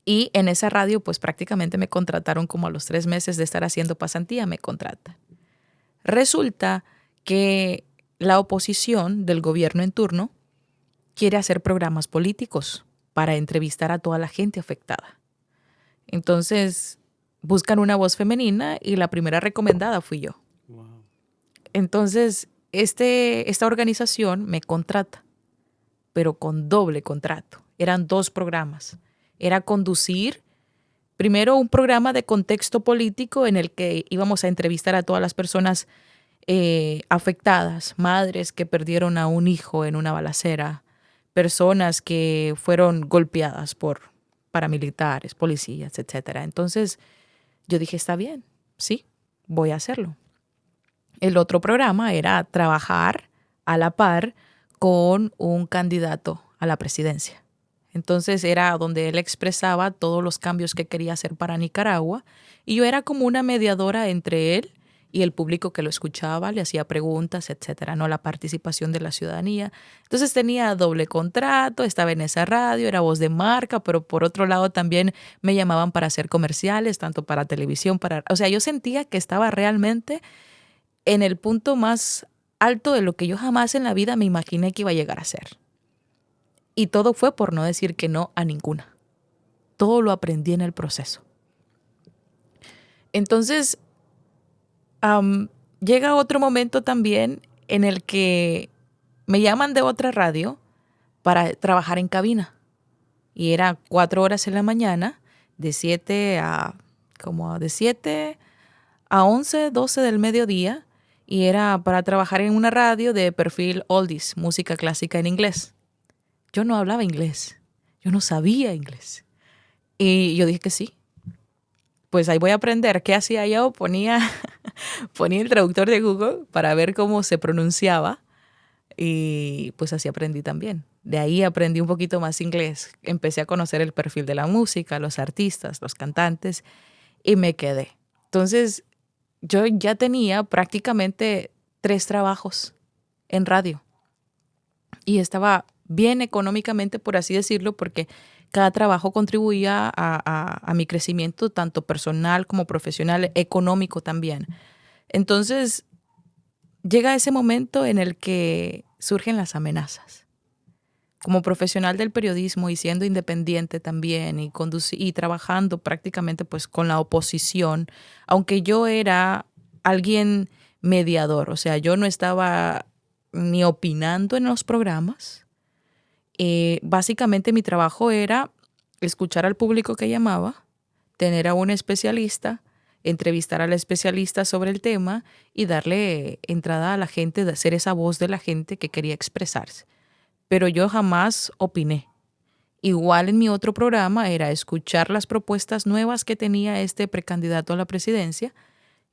A: Y en esa radio, pues prácticamente me contrataron como a los 3 meses de estar haciendo pasantía, me contratan. Resulta que la oposición del gobierno en turno quiere hacer programas políticos para entrevistar a toda la gente afectada. Entonces, buscan una voz femenina y la primera recomendada fui yo.
D: Wow.
A: Entonces, esta organización me contrata, pero con doble contrato. Eran 2 programas. Era conducir primero un programa de contexto político en el que íbamos a entrevistar a todas las personas afectadas, madres que perdieron a un hijo en una balacera, personas que fueron golpeadas por paramilitares, policías, etc. Entonces yo dije, está bien, sí, voy a hacerlo. El otro programa era trabajar a la par con un candidato a la presidencia. Entonces era donde él expresaba todos los cambios que quería hacer para Nicaragua y yo era como una mediadora entre él y el público que lo escuchaba, le hacía preguntas, etcétera, ¿no? La participación de la ciudadanía. Entonces tenía doble contrato, estaba en esa radio, era voz de marca, pero por otro lado también me llamaban para hacer comerciales, tanto para televisión, o sea, yo sentía que estaba realmente en el punto más alto de lo que yo jamás en la vida me imaginé que iba a llegar a ser. Y todo fue por no decir que no a ninguna. Todo lo aprendí en el proceso. Entonces, llega otro momento también en el que me llaman de otra radio para trabajar en cabina. Y era 4 horas en la mañana, de 7 a 11, 12 del mediodía. Y era para trabajar en una radio de perfil oldies, música clásica en inglés. Yo no hablaba inglés, yo no sabía inglés. Y yo dije que sí. Pues ahí voy a aprender. ¿Qué hacía yo? Ponía el traductor de Google para ver cómo se pronunciaba y pues así aprendí también. De ahí aprendí un poquito más inglés. Empecé a conocer el perfil de la música, los artistas, los cantantes y me quedé. Entonces yo ya tenía prácticamente 3 trabajos en radio y estaba bien económicamente, por así decirlo, porque cada trabajo contribuía a mi crecimiento, tanto personal como profesional, económico también. Entonces, llega ese momento en el que surgen las amenazas. Como profesional del periodismo y siendo independiente también y trabajando prácticamente pues con la oposición, aunque yo era alguien mediador, o sea, yo no estaba ni opinando en los programas. Básicamente mi trabajo era escuchar al público que llamaba, tener a un especialista, entrevistar al especialista sobre el tema y darle entrada a la gente, de ser esa voz de la gente que quería expresarse. Pero yo jamás opiné. Igual en mi otro programa era escuchar las propuestas nuevas que tenía este precandidato a la presidencia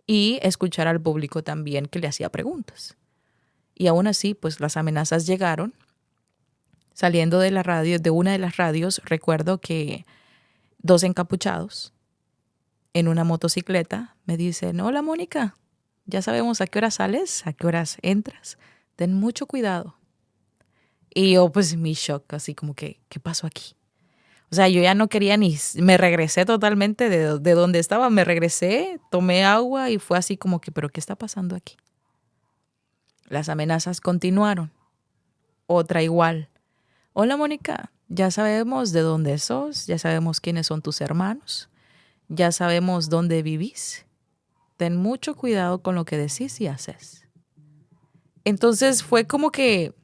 A: y escuchar al público también que le hacía preguntas. Y aún así, pues las amenazas llegaron. Saliendo de la radio, de una de las radios, recuerdo que 2 encapuchados en una motocicleta me dicen, hola Mónica, ya sabemos a qué hora sales, a qué horas entras, ten mucho cuidado. Y yo pues mi shock, así como que, ¿qué pasó aquí? O sea, yo ya no quería me regresé totalmente de donde estaba, me regresé, tomé agua y fue así como que, ¿pero qué está pasando aquí? Las amenazas continuaron. Otra igual. Hola Mónica, ya sabemos de dónde sos, ya sabemos quiénes son tus hermanos, ya sabemos dónde vivís. Ten mucho cuidado con lo que decís y haces. Entonces fue como que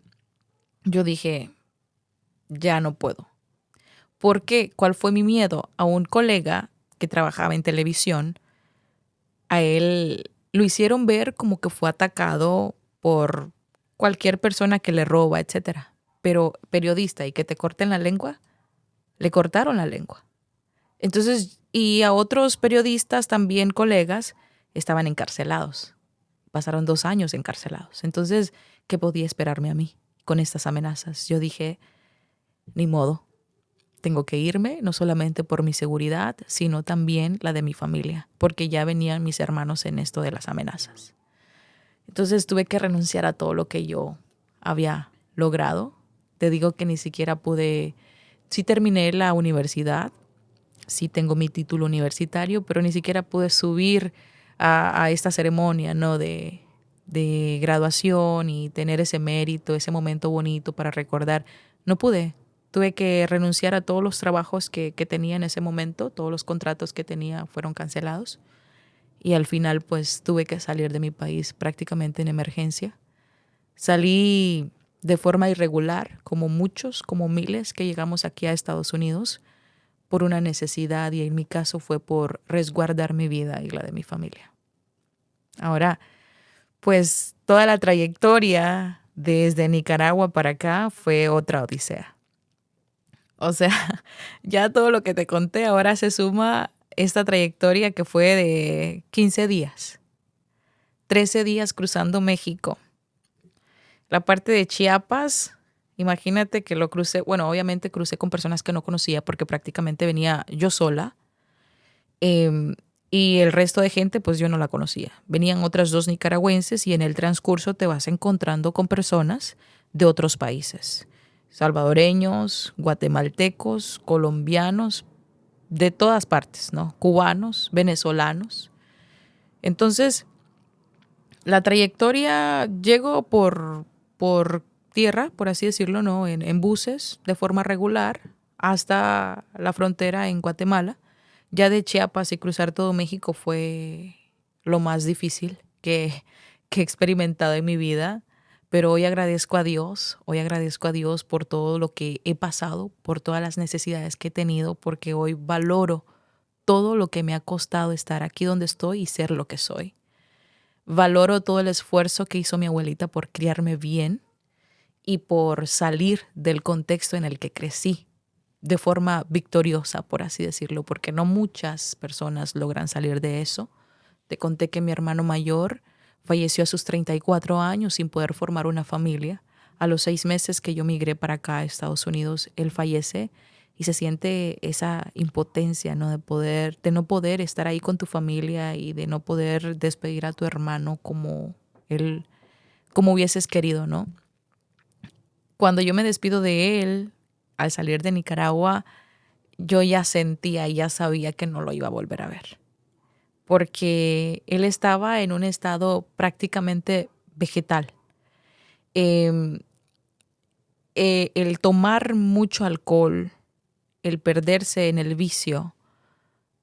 A: yo dije, ya no puedo. ¿Por qué? ¿Cuál fue mi miedo? A un colega que trabajaba en televisión, a él lo hicieron ver como que fue atacado por cualquier persona que le roba, etcétera. Pero periodista y que te corten la lengua, le cortaron la lengua. Entonces, y a otros periodistas, también colegas, estaban encarcelados. Pasaron 2 años encarcelados. Entonces, ¿qué podía esperarme a mí con estas amenazas? Yo dije, ni modo, tengo que irme, no solamente por mi seguridad, sino también la de mi familia, porque ya venían mis hermanos en esto de las amenazas. Entonces tuve que renunciar a todo lo que yo había logrado. Te digo que ni siquiera pude, sí terminé la universidad, sí tengo mi título universitario, pero ni siquiera pude subir a esta ceremonia, ¿no? de graduación y tener ese mérito, ese momento bonito para recordar. No pude. Tuve que renunciar a todos los trabajos que tenía en ese momento, todos los contratos que tenía fueron cancelados. Y al final pues tuve que salir de mi país prácticamente en emergencia. Salí de forma irregular, como muchos, como miles que llegamos aquí a Estados Unidos por una necesidad, y en mi caso fue por resguardar mi vida y la de mi familia. Ahora, pues toda la trayectoria desde Nicaragua para acá fue otra odisea. O sea, ya todo lo que te conté ahora se suma esta trayectoria que fue de 15 días, 13 días cruzando México. La parte de Chiapas, imagínate que lo crucé, bueno, obviamente crucé con personas que no conocía porque prácticamente venía yo sola, y el resto de gente pues yo no la conocía. Venían otras 2 nicaragüenses y en el transcurso te vas encontrando con personas de otros países. Salvadoreños, guatemaltecos, colombianos, de todas partes, ¿no? Cubanos, venezolanos. Entonces, la trayectoria llego por tierra, por así decirlo, ¿no? En buses de forma regular hasta la frontera en Guatemala. Ya de Chiapas y cruzar todo México fue lo más difícil que he experimentado en mi vida. Pero hoy agradezco a Dios por todo lo que he pasado, por todas las necesidades que he tenido, porque hoy valoro todo lo que me ha costado estar aquí donde estoy y ser lo que soy. Valoro todo el esfuerzo que hizo mi abuelita por criarme bien y por salir del contexto en el que crecí de forma victoriosa, por así decirlo, porque no muchas personas logran salir de eso. Te conté que mi hermano mayor falleció a sus 34 años sin poder formar una familia. A los 6 meses que yo migré para acá a Estados Unidos, él fallece y se siente esa impotencia, ¿no? De no poder estar ahí con tu familia y de no poder despedir a tu hermano como hubieses querido, ¿no? Cuando yo me despido de él, al salir de Nicaragua, yo ya sentía y ya sabía que no lo iba a volver a ver, porque él estaba en un estado prácticamente vegetal. El tomar mucho alcohol, el perderse en el vicio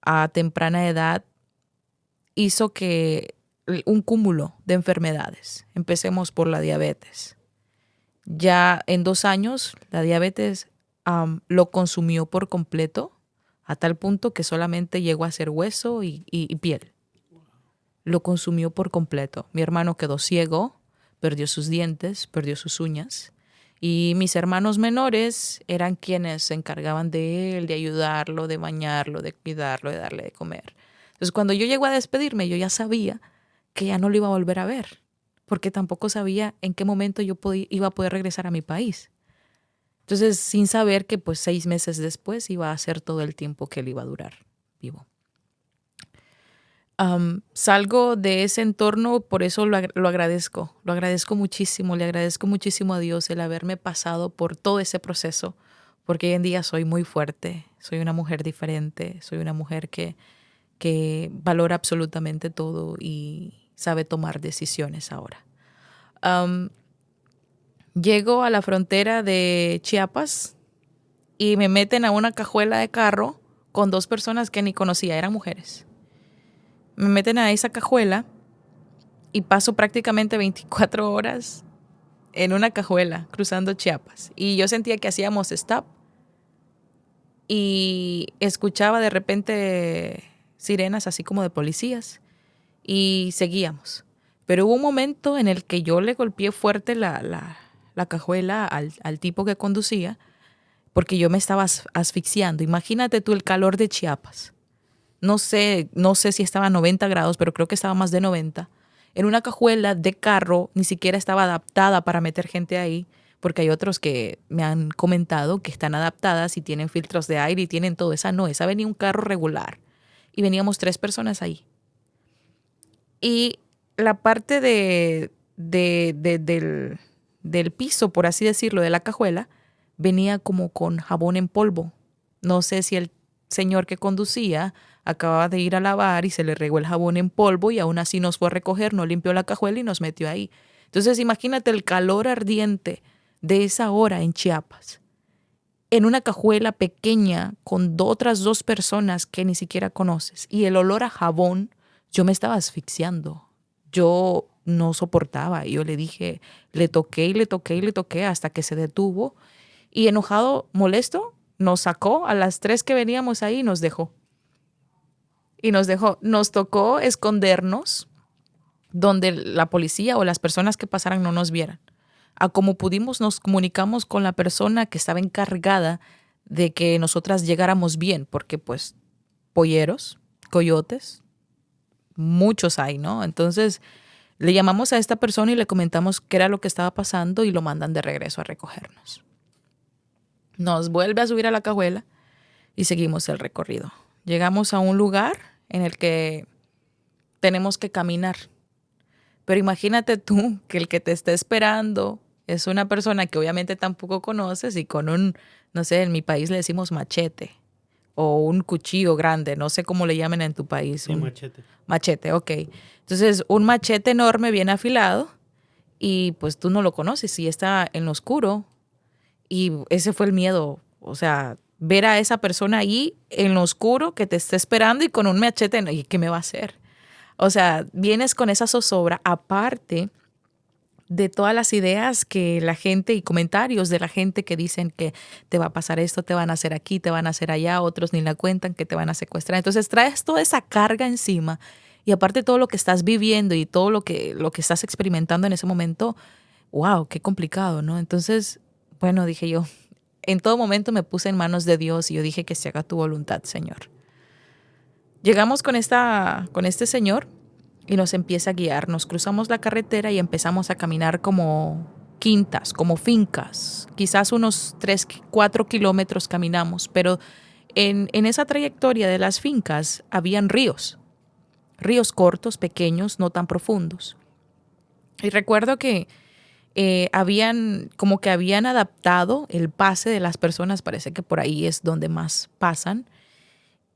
A: a temprana edad hizo que un cúmulo de enfermedades. Empecemos por la diabetes. Ya en 2 años la diabetes lo consumió por completo, a tal punto que solamente llegó a ser hueso y piel. Lo consumió por completo. Mi hermano quedó ciego, perdió sus dientes, perdió sus uñas. Y mis hermanos menores eran quienes se encargaban de él, de ayudarlo, de bañarlo, de cuidarlo, de darle de comer. Entonces, cuando yo llego a despedirme, yo ya sabía que ya no lo iba a volver a ver, porque tampoco sabía en qué momento yo iba a poder regresar a mi país. Entonces, sin saber que pues 6 meses después iba a ser todo el tiempo que él iba a durar vivo. Salgo de ese entorno, por eso lo agradezco muchísimo, le agradezco muchísimo a Dios el haberme pasado por todo ese proceso, porque hoy en día soy muy fuerte, soy una mujer diferente, soy una mujer que valora absolutamente todo y sabe tomar decisiones ahora. Llego a la frontera de Chiapas y me meten a una cajuela de carro con 2 personas que ni conocía, eran mujeres. Me meten a esa cajuela y paso prácticamente 24 horas en una cajuela cruzando Chiapas. Y yo sentía que hacíamos stop y escuchaba de repente sirenas así como de policías y seguíamos. Pero hubo un momento en el que yo le golpeé fuerte la cajuela al tipo que conducía, porque yo me estaba asfixiando. Imagínate tú el calor de Chiapas. No sé si estaba a 90 grados, pero creo que estaba más de 90. En una cajuela de carro, ni siquiera estaba adaptada para meter gente ahí, porque hay otros que me han comentado que están adaptadas y tienen filtros de aire y tienen todo. Esa no, esa venía un carro regular. Y veníamos 3 personas ahí. Y la parte del piso, por así decirlo, de la cajuela, venía como con jabón en polvo. No sé si el señor que conducía acababa de ir a lavar y se le regó el jabón en polvo y aún así nos fue a recoger, no limpió la cajuela y nos metió ahí. Entonces imagínate el calor ardiente de esa hora en Chiapas, en una cajuela pequeña con otras 2 personas que ni siquiera conoces y el olor a jabón, yo me estaba asfixiando. Yo no soportaba. Yo le dije, le toqué y le toqué y le toqué hasta que se detuvo y enojado, molesto, nos sacó a las 3 que veníamos ahí y nos dejó. Nos tocó escondernos donde la policía o las personas que pasaran no nos vieran. A como pudimos nos comunicamos con la persona que estaba encargada de que nosotras llegáramos bien, porque pues polleros, coyotes, muchos hay, ¿no? Entonces le llamamos a esta persona y le comentamos qué era lo que estaba pasando y lo mandan de regreso a recogernos. Nos vuelve a subir a la cajuela y seguimos el recorrido. Llegamos a un lugar en el que tenemos que caminar. Pero imagínate tú que el que te está esperando es una persona que obviamente tampoco conoces y con un, no sé, en mi país le decimos machete o un cuchillo grande, no sé cómo le llaman en tu país.
D: Sí, machete.
A: Machete, ok. Entonces, un machete enorme, bien afilado y pues tú no lo conoces y está en lo oscuro y ese fue el miedo, o sea, ver a esa persona ahí en lo oscuro que te está esperando y con un machete, ¿y qué me va a hacer? O sea, vienes con esa zozobra, aparte de todas las ideas que la gente y comentarios de la gente que dicen que te va a pasar esto, te van a hacer aquí, te van a hacer allá, otros ni la cuentan, que te van a secuestrar. Entonces traes toda esa carga encima y aparte todo lo que estás viviendo y todo lo que estás experimentando en ese momento, wow, qué complicado, ¿no? Entonces, bueno, dije yo, en todo momento me puse en manos de Dios y yo dije que se haga tu voluntad, Señor. Llegamos con este señor y nos empieza a guiar. Nos cruzamos la carretera y empezamos a caminar como quintas, como fincas. Quizás unos 3, 4 kilómetros caminamos, pero en esa trayectoria de las fincas habían ríos cortos, pequeños, no tan profundos. Y recuerdo que habían adaptado el pase de las personas, parece que por ahí es donde más pasan,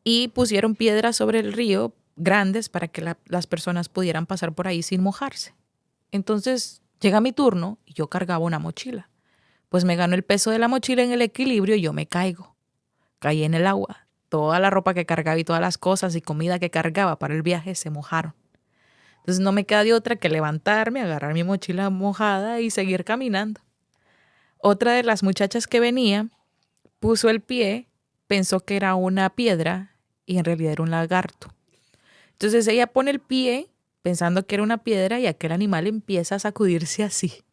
A: y pusieron piedras sobre el río grandes para que las personas pudieran pasar por ahí sin mojarse. Entonces llega mi turno y yo cargaba una mochila. Pues me ganó el peso de la mochila en el equilibrio y yo me caigo. Caí en el agua. Toda la ropa que cargaba y todas las cosas y comida que cargaba para el viaje se mojaron. Entonces no me queda de otra que levantarme, agarrar mi mochila mojada y seguir caminando. Otra de las muchachas que venía puso el pie, pensó que era una piedra y en realidad era un lagarto. Entonces ella pone el pie pensando que era una piedra y aquel animal empieza a sacudirse así.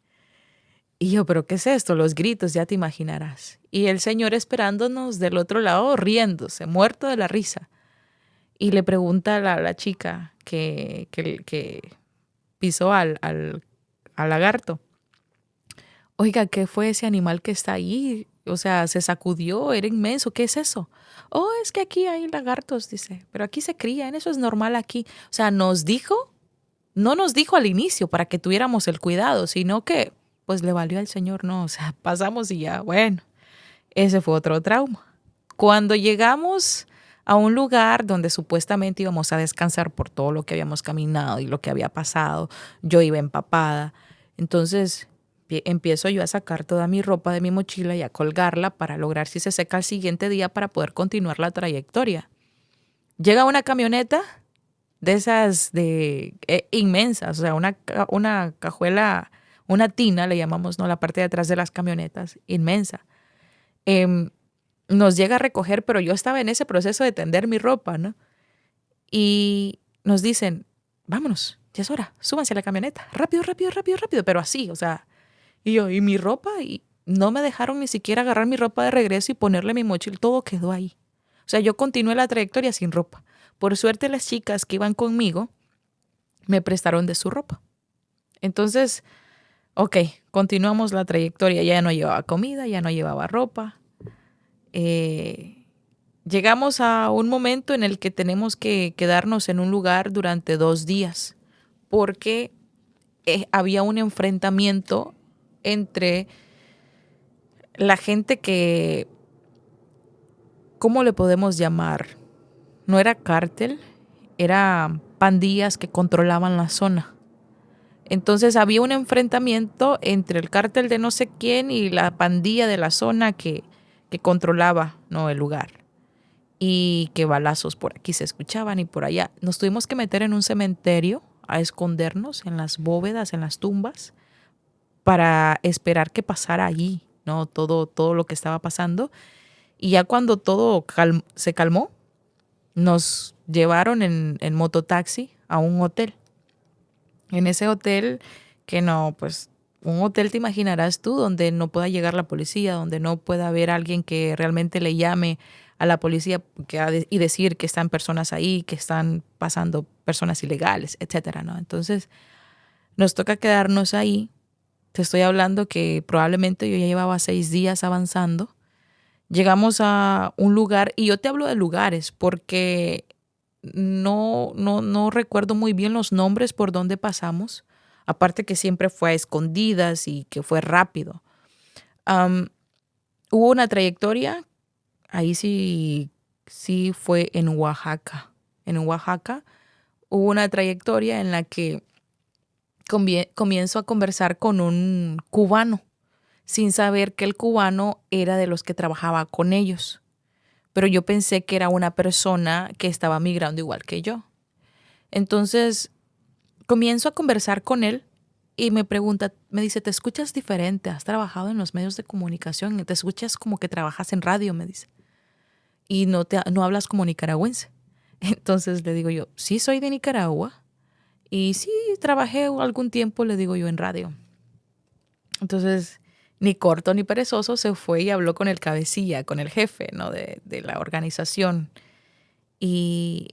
A: Y yo, ¿pero qué es esto? Los gritos, ya te imaginarás. Y el señor esperándonos del otro lado, riéndose, muerto de la risa. Y le pregunta a la chica que pisó al lagarto, oiga, ¿qué fue ese animal que está ahí? O sea, se sacudió, era inmenso, ¿qué es eso? Oh, es que aquí hay lagartos, dice, pero aquí se crían, eso es normal aquí. O sea, no nos dijo al inicio para que tuviéramos el cuidado, sino que pues le valió al Señor, no, o sea, pasamos y ya, bueno, ese fue otro trauma. Cuando llegamos a un lugar donde supuestamente íbamos a descansar por todo lo que habíamos caminado y lo que había pasado, yo iba empapada, entonces empiezo yo a sacar toda mi ropa de mi mochila y a colgarla para lograr si se seca al siguiente día para poder continuar la trayectoria. Llega una camioneta de esas inmensas, o sea, una cajuela, una tina, le llamamos, ¿no? La parte de atrás de las camionetas, inmensa. Nos llega a recoger, pero yo estaba en ese proceso de tender mi ropa, ¿no? Y nos dicen, vámonos, ya es hora, súbanse a la camioneta, rápido, rápido, rápido, rápido, pero así, o sea, y yo, ¿y mi ropa? no me dejaron ni siquiera agarrar mi ropa de regreso y ponerle mi mochila. Todo quedó ahí. O sea, yo continué la trayectoria sin ropa. Por suerte, las chicas que iban conmigo me prestaron de su ropa. Entonces, ok, continuamos la trayectoria. Ya no llevaba comida, ya no llevaba ropa. Llegamos a un momento en el que tenemos que quedarnos en un lugar durante 2 días porque había un enfrentamiento entre la gente que, ¿cómo le podemos llamar? No era cártel, era pandillas que controlaban la zona. Entonces había un enfrentamiento entre el cártel de no sé quién y la pandilla de la zona que controlaba, ¿no?, el lugar. Y que balazos por aquí se escuchaban y por allá. Nos tuvimos que meter en un cementerio a escondernos en las bóvedas, en las tumbas, para esperar que pasara allí, ¿no?, todo lo que estaba pasando. Y ya cuando todo se calmó, nos llevaron en mototaxi a un hotel. En ese hotel, que no, pues un hotel te imaginarás tú, donde no pueda llegar la policía, donde no pueda haber alguien que realmente le llame a la policía y decir que están personas ahí, que están pasando personas ilegales, etcétera, ¿no? Entonces, nos toca quedarnos ahí. Te estoy hablando que probablemente yo ya llevaba 6 días avanzando. Llegamos a un lugar, y yo te hablo de lugares porque no recuerdo muy bien los nombres por donde pasamos, aparte que siempre fue a escondidas y que fue rápido. Hubo una trayectoria, ahí sí fue en Oaxaca. En Oaxaca hubo una trayectoria en la que comienzo a conversar con un cubano, sin saber que el cubano era de los que trabajaba con ellos. Pero yo pensé que era una persona que estaba migrando igual que yo. Entonces, comienzo a conversar con él y me pregunta, me dice, ¿te escuchas diferente? ¿Has trabajado en los medios de comunicación? ¿Te escuchas como que trabajas en radio? Me dice. Y no hablas como nicaragüense. Entonces le digo yo, sí, soy de Nicaragua. Y sí, trabajé algún tiempo, le digo yo, en radio. Entonces, ni corto ni perezoso, se fue y habló con el cabecilla, con el jefe, ¿no?, de la organización. Y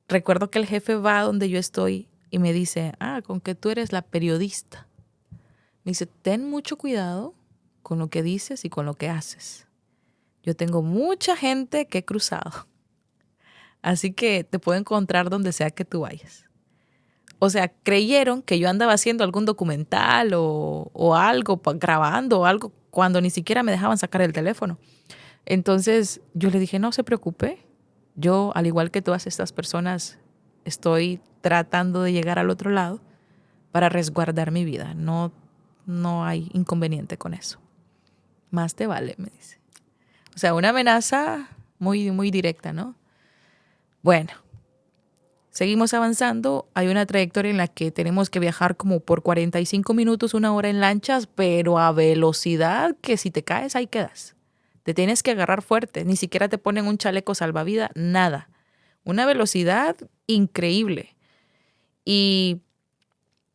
A: recuerdo que el jefe va donde yo estoy y me dice, con que tú eres la periodista. Me dice, ten mucho cuidado con lo que dices y con lo que haces. Yo tengo mucha gente que he cruzado. Así que te puedo encontrar donde sea que tú vayas. O sea, creyeron que yo andaba haciendo algún documental o algo, grabando o algo, cuando ni siquiera me dejaban sacar el teléfono. Entonces yo le dije, no se preocupe. Yo, al igual que todas estas personas, estoy tratando de llegar al otro lado para resguardar mi vida. No hay inconveniente con eso. Más te vale, me dice. O sea, una amenaza muy, muy directa, ¿no? Bueno. Seguimos avanzando, hay una trayectoria en la que tenemos que viajar como por 45 minutos, 1 hora en lanchas, pero a velocidad que si te caes ahí quedas. Te tienes que agarrar fuerte, ni siquiera te ponen un chaleco salvavidas, nada. Una velocidad increíble. Y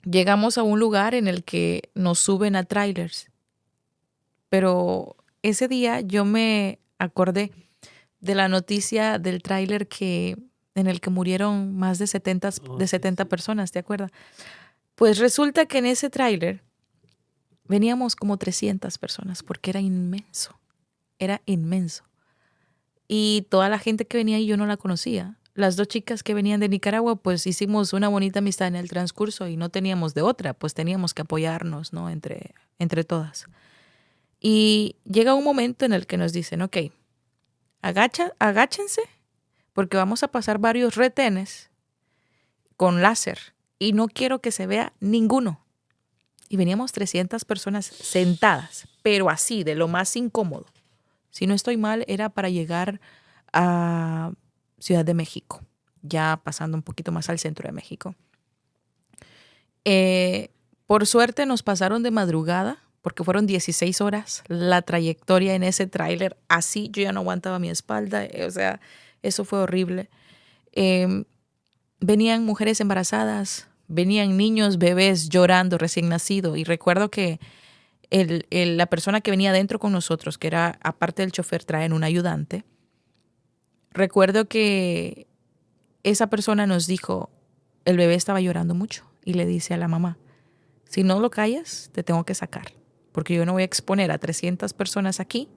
A: llegamos a un lugar en el que nos suben a trailers. Pero ese día yo me acordé de la noticia del tráiler en el que murieron más de 70 personas, ¿te acuerdas? Pues resulta que en ese tráiler veníamos como 300 personas porque era inmenso. Y toda la gente que venía ahí yo no la conocía. Las 2 chicas que venían de Nicaragua, pues hicimos una bonita amistad en el transcurso y no teníamos de otra, pues teníamos que apoyarnos, ¿no?, entre todas. Y llega un momento en el que nos dicen, ok, agáchense, porque vamos a pasar varios retenes con láser y no quiero que se vea ninguno. Y veníamos 300 personas sentadas, pero así, de lo más incómodo. Si no estoy mal, era para llegar a Ciudad de México, ya pasando un poquito más al centro de México. Por suerte nos pasaron de madrugada, porque fueron 16 horas la trayectoria en ese tráiler. Así yo ya no aguantaba mi espalda, o sea, eso fue horrible. Venían mujeres embarazadas, venían niños, bebés llorando, recién nacido. Y recuerdo que la persona que venía adentro con nosotros, que era aparte del chofer, traen un ayudante. Recuerdo que esa persona nos dijo, el bebé estaba llorando mucho y le dice a la mamá, si no lo callas, te tengo que sacar, porque yo no voy a exponer a 300 personas aquí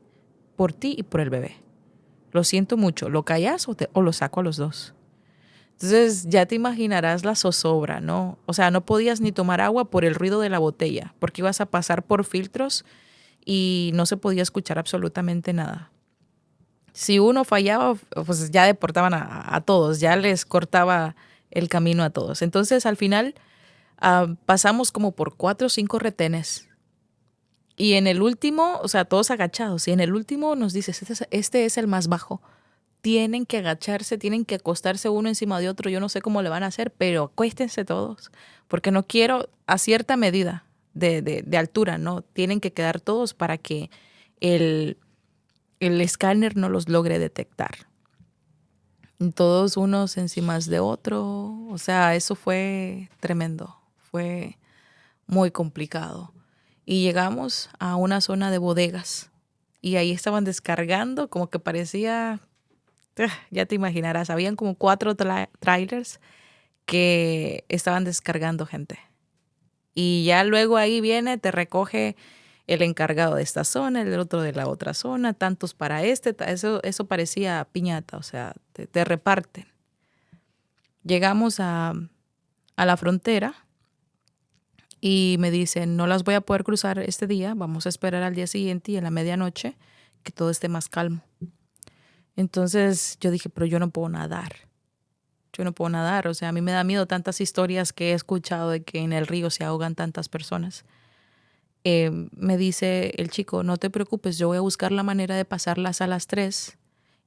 A: por ti y por el bebé. Lo siento mucho, ¿lo callas o lo saco a los dos? Entonces ya te imaginarás la zozobra, ¿no? O sea, no podías ni tomar agua por el ruido de la botella, porque ibas a pasar por filtros y no se podía escuchar absolutamente nada. Si uno fallaba, pues ya deportaban a todos, ya les cortaba el camino a todos. Entonces al final pasamos como por 4 o 5 retenes. Y en el último, o sea, todos agachados, y en el último nos dices, este es el más bajo. Tienen que agacharse, tienen que acostarse uno encima de otro. Yo no sé cómo le van a hacer, pero acuéstense todos, porque no quiero a cierta medida de altura, ¿no? Tienen que quedar todos para que el escáner no los logre detectar. Y todos unos encima de otro, o sea, eso fue tremendo, fue muy complicado. Y llegamos a una zona de bodegas y ahí estaban descargando, como que parecía, ya te imaginarás, habían como 4 trailers que estaban descargando gente. Y ya luego ahí viene, te recoge el encargado de esta zona, el otro de la otra zona, tantos para eso parecía piñata, o sea, te reparten. Llegamos a la frontera y me dicen, no las voy a poder cruzar este día, vamos a esperar al día siguiente y a la medianoche que todo esté más calmo. Entonces yo dije, pero yo no puedo nadar. Yo no puedo nadar, o sea, a mí me da miedo tantas historias que he escuchado de que en el río se ahogan tantas personas. Me dice el chico, no te preocupes, yo voy a buscar la manera de pasarlas a las 3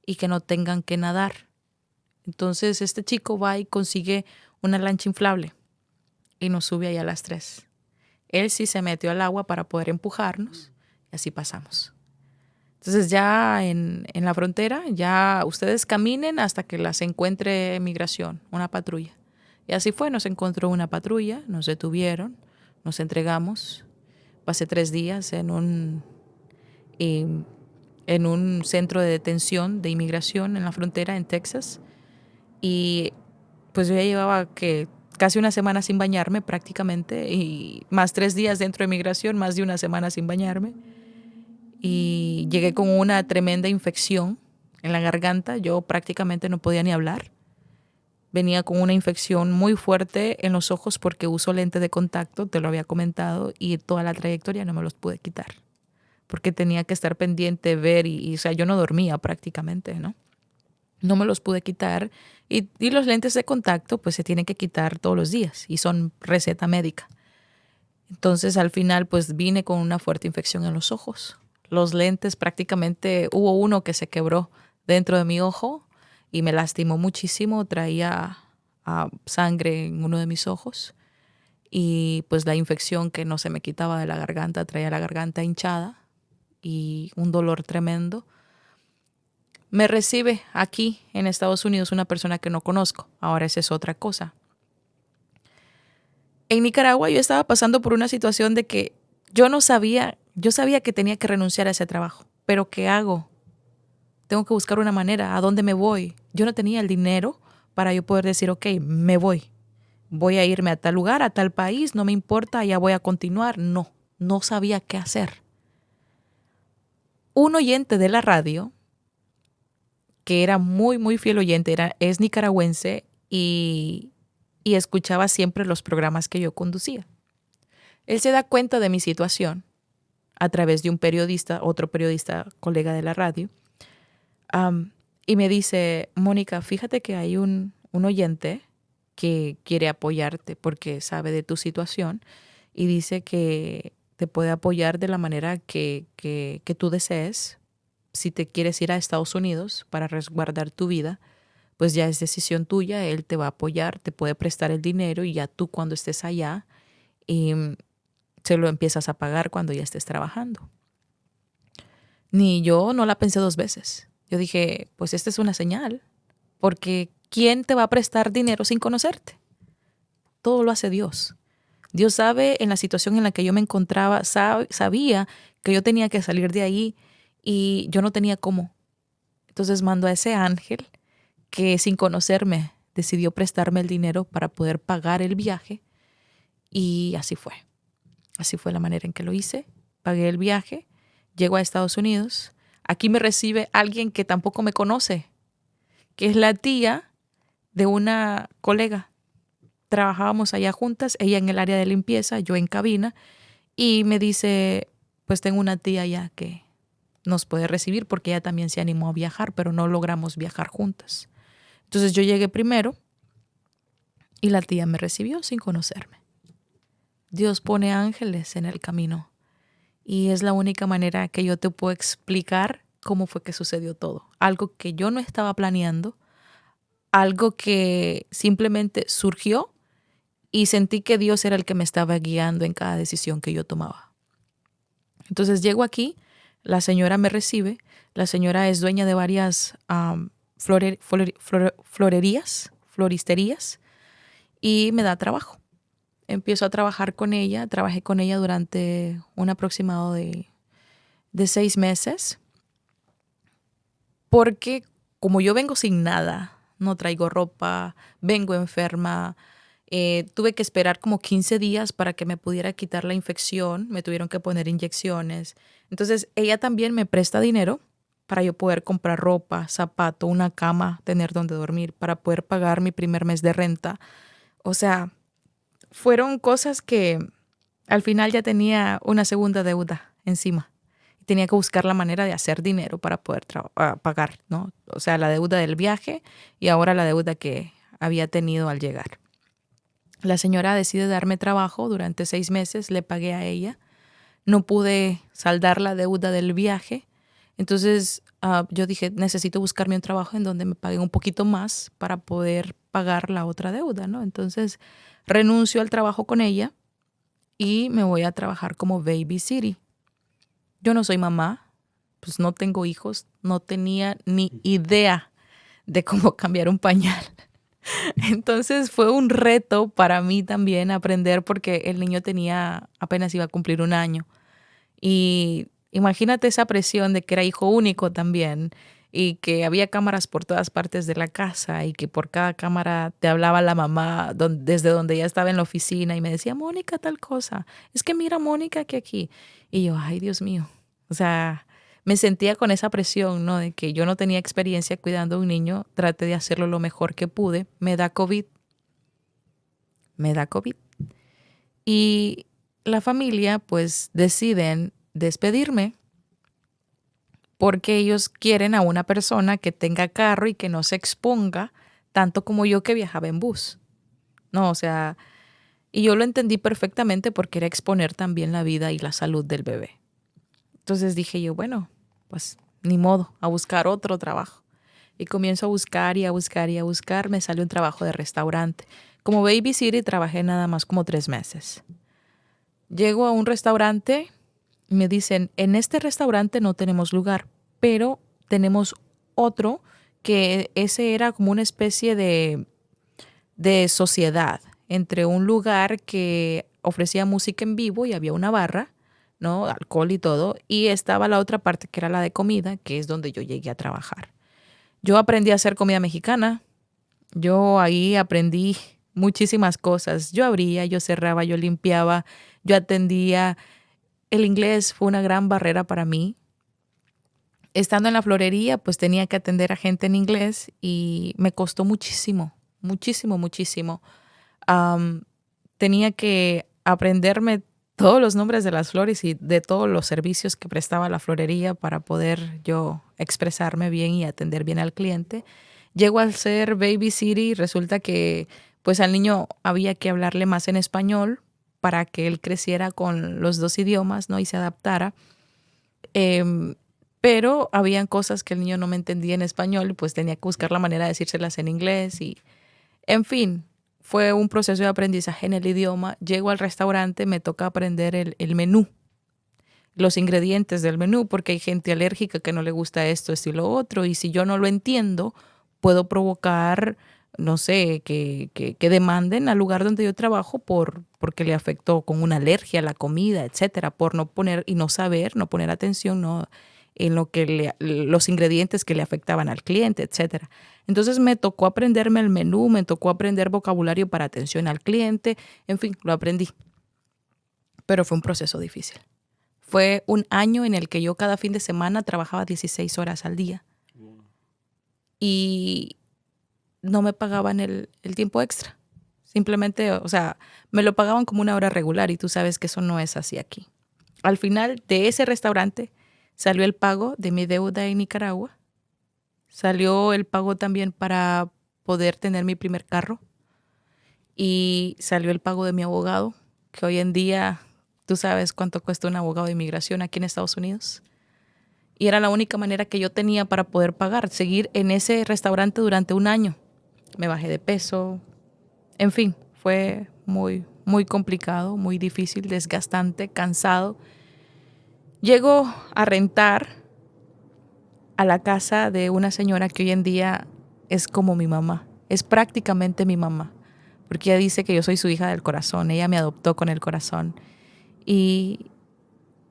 A: y que no tengan que nadar. Entonces este chico va y consigue una lancha inflable y nos sube ahí a las 3. Él sí se metió al agua para poder empujarnos y así pasamos. Entonces ya en la frontera, ya ustedes caminen hasta que las encuentre migración, una patrulla. Y así fue, nos encontró una patrulla, nos detuvieron, nos entregamos. Pasé 3 días en un centro de detención de inmigración en la frontera en Texas. Y pues yo ya llevaba casi una semana sin bañarme prácticamente, y más 3 días dentro de migración, más de una semana sin bañarme. Y llegué con una tremenda infección en la garganta. Yo prácticamente no podía ni hablar. Venía con una infección muy fuerte en los ojos porque uso lente de contacto, te lo había comentado, y toda la trayectoria no me los pude quitar porque tenía que estar pendiente, ver o sea, yo no dormía prácticamente, ¿no? No me los pude quitar y los lentes de contacto pues se tienen que quitar todos los días y son receta médica. Entonces al final pues vine con una fuerte infección en los ojos. Los lentes prácticamente, hubo uno que se quebró dentro de mi ojo y me lastimó muchísimo, traía sangre en uno de mis ojos y pues la infección que no se me quitaba de la garganta, traía la garganta hinchada y un dolor tremendo. Me recibe aquí en Estados Unidos una persona que no conozco, ahora esa es otra cosa. En Nicaragua yo estaba pasando por una situación de que yo sabía que tenía que renunciar a ese trabajo, pero ¿qué hago? Tengo que buscar una manera. ¿A dónde me voy? Yo no tenía el dinero para yo poder decir, ok, me voy. Voy a irme a tal lugar, a tal país, no me importa, ya voy a continuar. No sabía qué hacer. Un oyente de la radio, que era muy, muy fiel oyente, es nicaragüense y escuchaba siempre los programas que yo conducía. Él se da cuenta de mi situación a través de un periodista, otro periodista, colega de la radio, y me dice, Mónica, fíjate que hay un oyente que quiere apoyarte porque sabe de tu situación y dice que te puede apoyar de la manera que tú desees. Si te quieres ir a Estados Unidos para resguardar tu vida, pues ya es decisión tuya, él te va a apoyar, te puede prestar el dinero y ya tú cuando estés allá se lo empiezas a pagar cuando ya estés trabajando. Ni yo no la pensé 2 veces. Yo dije, pues esta es una señal, porque ¿quién te va a prestar dinero sin conocerte? Todo lo hace Dios. Dios sabe en la situación en la que yo me encontraba, sabía que yo tenía que salir de ahí y yo no tenía cómo. Entonces mandó a ese ángel que sin conocerme decidió prestarme el dinero para poder pagar el viaje y así fue. Así fue la manera en que lo hice. Pagué el viaje, llego a Estados Unidos. Aquí me recibe alguien que tampoco me conoce, que es la tía de una colega. Trabajábamos allá juntas, ella en el área de limpieza, yo en cabina, y me dice, pues tengo una tía allá que nos puede recibir porque ella también se animó a viajar, pero no logramos viajar juntas. Entonces yo llegué primero y la tía me recibió sin conocerme. Dios pone ángeles en el camino y es la única manera que yo te puedo explicar cómo fue que sucedió todo. Algo que yo no estaba planeando, algo que simplemente surgió y sentí que Dios era el que me estaba guiando en cada decisión que yo tomaba. Entonces llego aquí, la señora me recibe, la señora es dueña de varias floristerías y me da trabajo. Empiezo a trabajar con ella, trabajé con ella durante un aproximado de 6 meses, porque como yo vengo sin nada, no traigo ropa, vengo enferma, tuve que esperar como 15 días para que me pudiera quitar la infección, me tuvieron que poner inyecciones. Entonces ella también me presta dinero para yo poder comprar ropa, zapato, una cama, tener donde dormir, para poder pagar mi primer mes de renta. O sea, fueron cosas que al final ya tenía una segunda deuda encima. Tenía que buscar la manera de hacer dinero para poder pagar, ¿no? O sea, la deuda del viaje y ahora la deuda que había tenido al llegar. La señora decide darme trabajo durante 6 meses, le pagué a ella. No pude saldar la deuda del viaje. Entonces yo dije, necesito buscarme un trabajo en donde me paguen un poquito más para poder pagar la otra deuda, ¿no? Entonces renuncio al trabajo con ella y me voy a trabajar como babysitter. Yo no soy mamá, pues no tengo hijos, no tenía ni idea de cómo cambiar un pañal. Entonces fue un reto para mí también aprender porque el niño apenas iba a cumplir 1 año. Y imagínate esa presión de que era hijo único también y que había cámaras por todas partes de la casa y que por cada cámara te hablaba la mamá desde donde ella estaba en la oficina y me decía, Mónica, tal cosa. Es que mira, Mónica, que aquí. Y yo, ay, Dios mío. O sea, me sentía con esa presión, ¿no? De que yo no tenía experiencia cuidando a un niño. Traté de hacerlo lo mejor que pude. Me da COVID. Y la familia, pues, deciden despedirme porque ellos quieren a una persona que tenga carro y que no se exponga tanto como yo que viajaba en bus. No, o sea, y yo lo entendí perfectamente porque era exponer también la vida y la salud del bebé. Entonces dije yo, bueno, pues ni modo, a buscar otro trabajo. Y comienzo a buscar y a buscar y a buscar. Me salió un trabajo de restaurante. Como babysitter trabajé nada más como 3 meses. Llego a un restaurante y me dicen, en este restaurante no tenemos lugar, pero tenemos otro que ese era como una especie de sociedad entre un lugar que ofrecía música en vivo y había una barra, ¿no? Alcohol y todo, y estaba la otra parte que era la de comida, que es donde yo llegué a trabajar. Yo aprendí a hacer comida mexicana, yo ahí aprendí muchísimas cosas. Yo abría, yo cerraba, yo limpiaba, yo atendía. El inglés fue una gran barrera para mí. Estando en la florería, pues tenía que atender a gente en inglés y me costó muchísimo, muchísimo, muchísimo. Tenía que aprenderme todos los nombres de las flores y de todos los servicios que prestaba la florería para poder yo expresarme bien y atender bien al cliente. Llego a ser babysitter y resulta que pues al niño había que hablarle más en español para que él creciera con los 2 idiomas, ¿no? Y se adaptara. Pero habían cosas que el niño no me entendía en español y pues tenía que buscar la manera de decírselas en inglés. Y, en fin, fue un proceso de aprendizaje en el idioma. Llego al restaurante, me toca aprender el menú, los ingredientes del menú, porque hay gente alérgica que no le gusta esto y lo otro. Y si yo no lo entiendo, puedo provocar no sé, que demanden al lugar donde yo trabajo porque le afectó con una alergia a la comida, etcétera, por no poner y no saber, no poner atención, ¿no?, en lo que los ingredientes que le afectaban al cliente, etcétera. Entonces me tocó aprenderme el menú, me tocó aprender vocabulario para atención al cliente, en fin, lo aprendí. Pero fue un proceso difícil. Fue un año en el que yo cada fin de semana trabajaba 16 horas al día. Y no me pagaban el tiempo extra. Simplemente, o sea, me lo pagaban como una hora regular y tú sabes que eso no es así aquí. Al final de ese restaurante salió el pago de mi deuda en Nicaragua. Salió el pago también para poder tener mi primer carro. Y salió el pago de mi abogado, que hoy en día tú sabes cuánto cuesta un abogado de inmigración aquí en Estados Unidos. Y era la única manera que yo tenía para poder pagar, seguir en ese restaurante durante un año. Me bajé de peso. En fin, fue muy, muy complicado, muy difícil, desgastante, cansado. Llego a rentar a la casa de una señora que hoy en día es como mi mamá. Es prácticamente mi mamá, porque ella dice que yo soy su hija del corazón. Ella me adoptó con el corazón. Y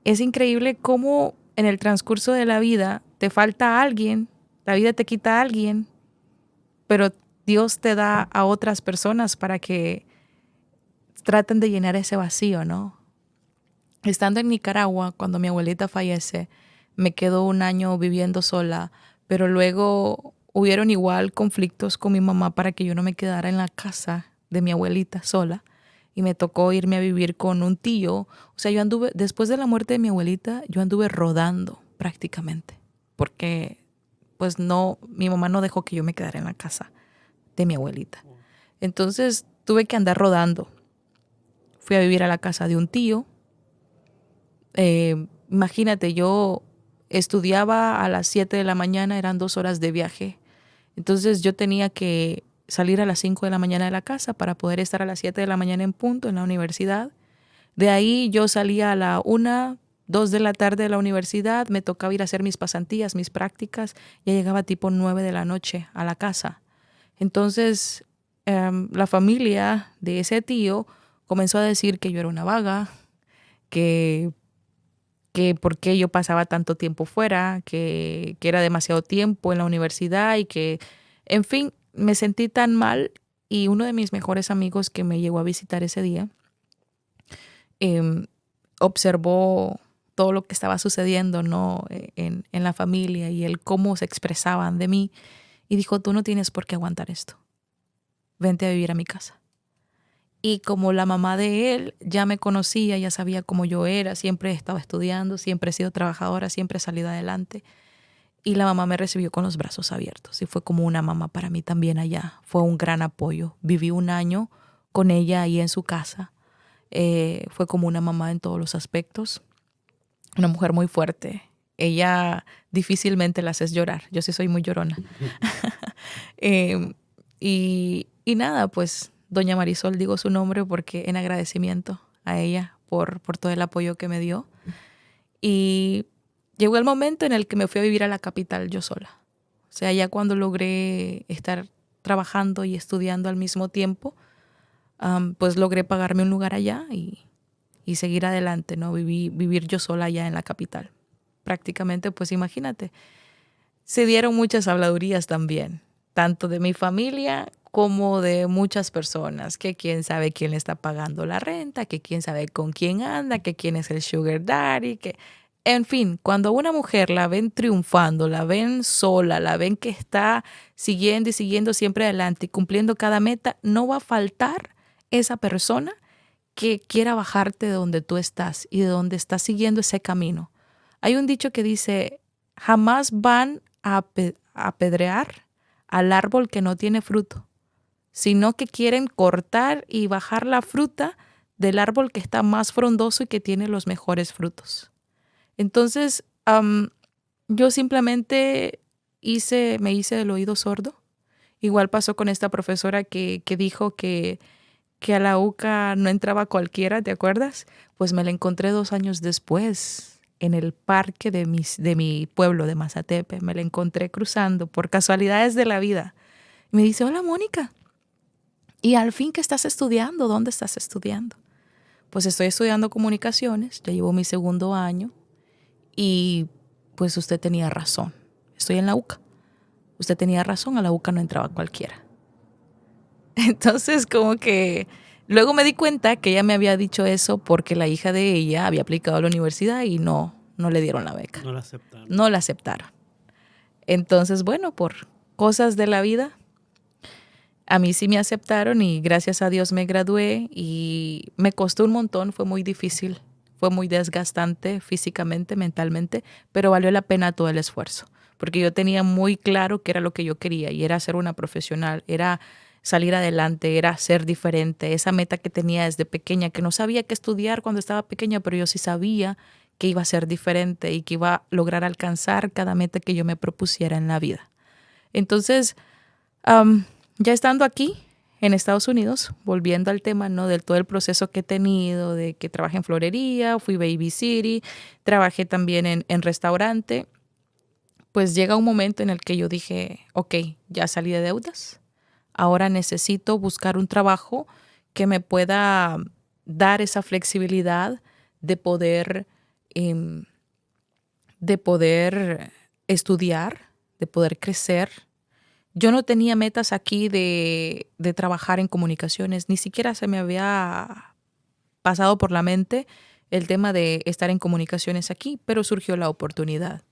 A: es increíble cómo en el transcurso de la vida te falta alguien, la vida te quita a alguien, pero Dios te da a otras personas para que traten de llenar ese vacío, ¿no? Estando en Nicaragua, cuando mi abuelita fallece, me quedo un año viviendo sola, pero luego hubieron igual conflictos con mi mamá para que yo no me quedara en la casa de mi abuelita sola y me tocó irme a vivir con un tío. O sea, yo anduve, después de la muerte de mi abuelita, yo anduve rodando prácticamente, porque pues no, mi mamá no dejó que yo me quedara en la casa de mi abuelita. Entonces tuve que andar rodando. Fui a vivir a la casa de un tío. Imagínate, yo estudiaba a las 7 de la mañana, eran 2 horas de viaje. Entonces yo tenía que salir a las 5 de la mañana de la casa para poder estar a las 7 de la mañana en punto en la universidad. De ahí yo salía a la 1, 2 de la tarde de la universidad, me tocaba ir a hacer mis pasantías, mis prácticas, ya llegaba tipo 9 de la noche a la casa. Entonces la familia de ese tío comenzó a decir que yo era una vaga, que por qué yo pasaba tanto tiempo fuera, que era demasiado tiempo en la universidad y que, en fin, me sentí tan mal. Y uno de mis mejores amigos que me llegó a visitar ese día observó todo lo que estaba sucediendo, ¿no?, en la familia y el cómo se expresaban de mí y dijo, tú no tienes por qué aguantar esto, vente a vivir a mi casa. Y como la mamá de él ya me conocía, ya sabía cómo yo era, siempre he estado estudiando, siempre he sido trabajadora, siempre he salido adelante. Y la mamá me recibió con los brazos abiertos y fue como una mamá para mí también allá. Fue un gran apoyo. Viví un año con ella ahí en su casa. Fue como una mamá en todos los aspectos. Una mujer muy fuerte. Ella difícilmente la haces llorar. Yo sí soy muy llorona. Y nada, pues doña Marisol, digo su nombre porque en agradecimiento a ella por todo el apoyo que me dio. Y llegó el momento en el que me fui a vivir a la capital yo sola. O sea, ya cuando logré estar trabajando y estudiando al mismo tiempo, pues logré pagarme un lugar allá y seguir adelante, ¿no? Vivir yo sola allá en la capital. Prácticamente, pues imagínate, se dieron muchas habladurías también, tanto de mi familia como de muchas personas, que quién sabe quién le está pagando la renta, que quién sabe con quién anda, que quién es el sugar daddy, que... En fin, cuando a una mujer la ven triunfando, la ven sola, la ven que está siguiendo y siguiendo siempre adelante y cumpliendo cada meta, no va a faltar esa persona que quiera bajarte de donde tú estás y de donde estás siguiendo ese camino. Hay un dicho que dice, jamás van a apedrear al árbol que no tiene fruto, sino que quieren cortar y bajar la fruta del árbol que está más frondoso y que tiene los mejores frutos. Entonces, yo simplemente me hice del oído sordo. Igual pasó con esta profesora que dijo que a la UCA no entraba cualquiera, ¿te acuerdas? Pues me la encontré 2 años después en el parque de mi pueblo, de Mazatepe. Me la encontré cruzando por casualidades de la vida. Y me dice, hola Mónica, ¿y al fin qué estás estudiando? ¿Dónde estás estudiando? Pues estoy estudiando comunicaciones, ya llevo mi 2º año y pues usted tenía razón. Estoy en la UCA. Usted tenía razón, a la UCA no entraba cualquiera. Entonces como que luego me di cuenta que ella me había dicho eso porque la hija de ella había aplicado a la universidad y no le dieron la beca.
D: No la aceptaron.
A: No la aceptaron. Entonces, bueno, por cosas de la vida, a mí sí me aceptaron y gracias a Dios me gradué y me costó un montón, fue muy difícil, fue muy desgastante físicamente, mentalmente, pero valió la pena todo el esfuerzo, porque yo tenía muy claro qué era lo que yo quería y era ser una profesional, era salir adelante, era ser diferente, esa meta que tenía desde pequeña, que no sabía qué estudiar cuando estaba pequeña, pero yo sí sabía que iba a ser diferente y que iba a lograr alcanzar cada meta que yo me propusiera en la vida. Entonces, ya estando aquí en Estados Unidos, volviendo al tema, ¿no? De todo el proceso que he tenido, de que trabajé en florería, fui baby city, trabajé también en restaurante, pues llega un momento en el que yo dije, ok, ya salí de deudas, ahora necesito buscar un trabajo que me pueda dar esa flexibilidad de poder, de poder estudiar, de poder crecer. Yo no tenía metas aquí de trabajar en comunicaciones, ni siquiera se me había pasado por la mente el tema de estar en comunicaciones aquí, pero surgió la oportunidad.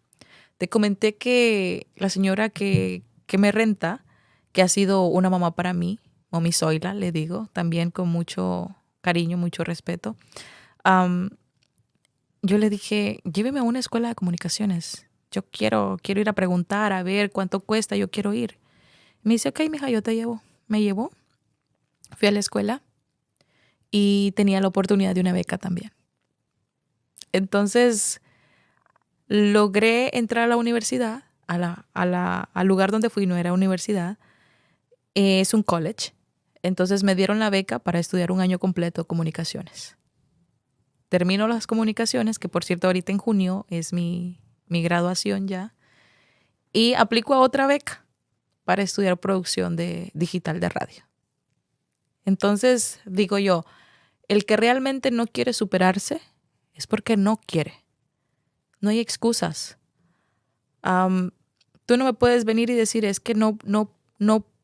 A: Te comenté que la señora que me renta, que ha sido una mamá para mí, Mami Zoila, le digo, también con mucho cariño, mucho respeto, yo le dije, lléveme a una escuela de comunicaciones. Yo quiero ir a preguntar, a ver cuánto cuesta, yo quiero ir. Me dice, ok, mija, yo te llevo. Me llevó, fui a la escuela y tenía la oportunidad de una beca también. Entonces, logré entrar a la universidad, al lugar donde fui, no era universidad, es un college. Entonces me dieron la beca para estudiar un año completo de comunicaciones. Termino las comunicaciones, que por cierto ahorita en junio es mi graduación ya, y aplico a otra beca para estudiar producción digital de radio. Entonces, digo yo, el que realmente no quiere superarse es porque no quiere. No hay excusas. Tú no me puedes venir y decir, es que no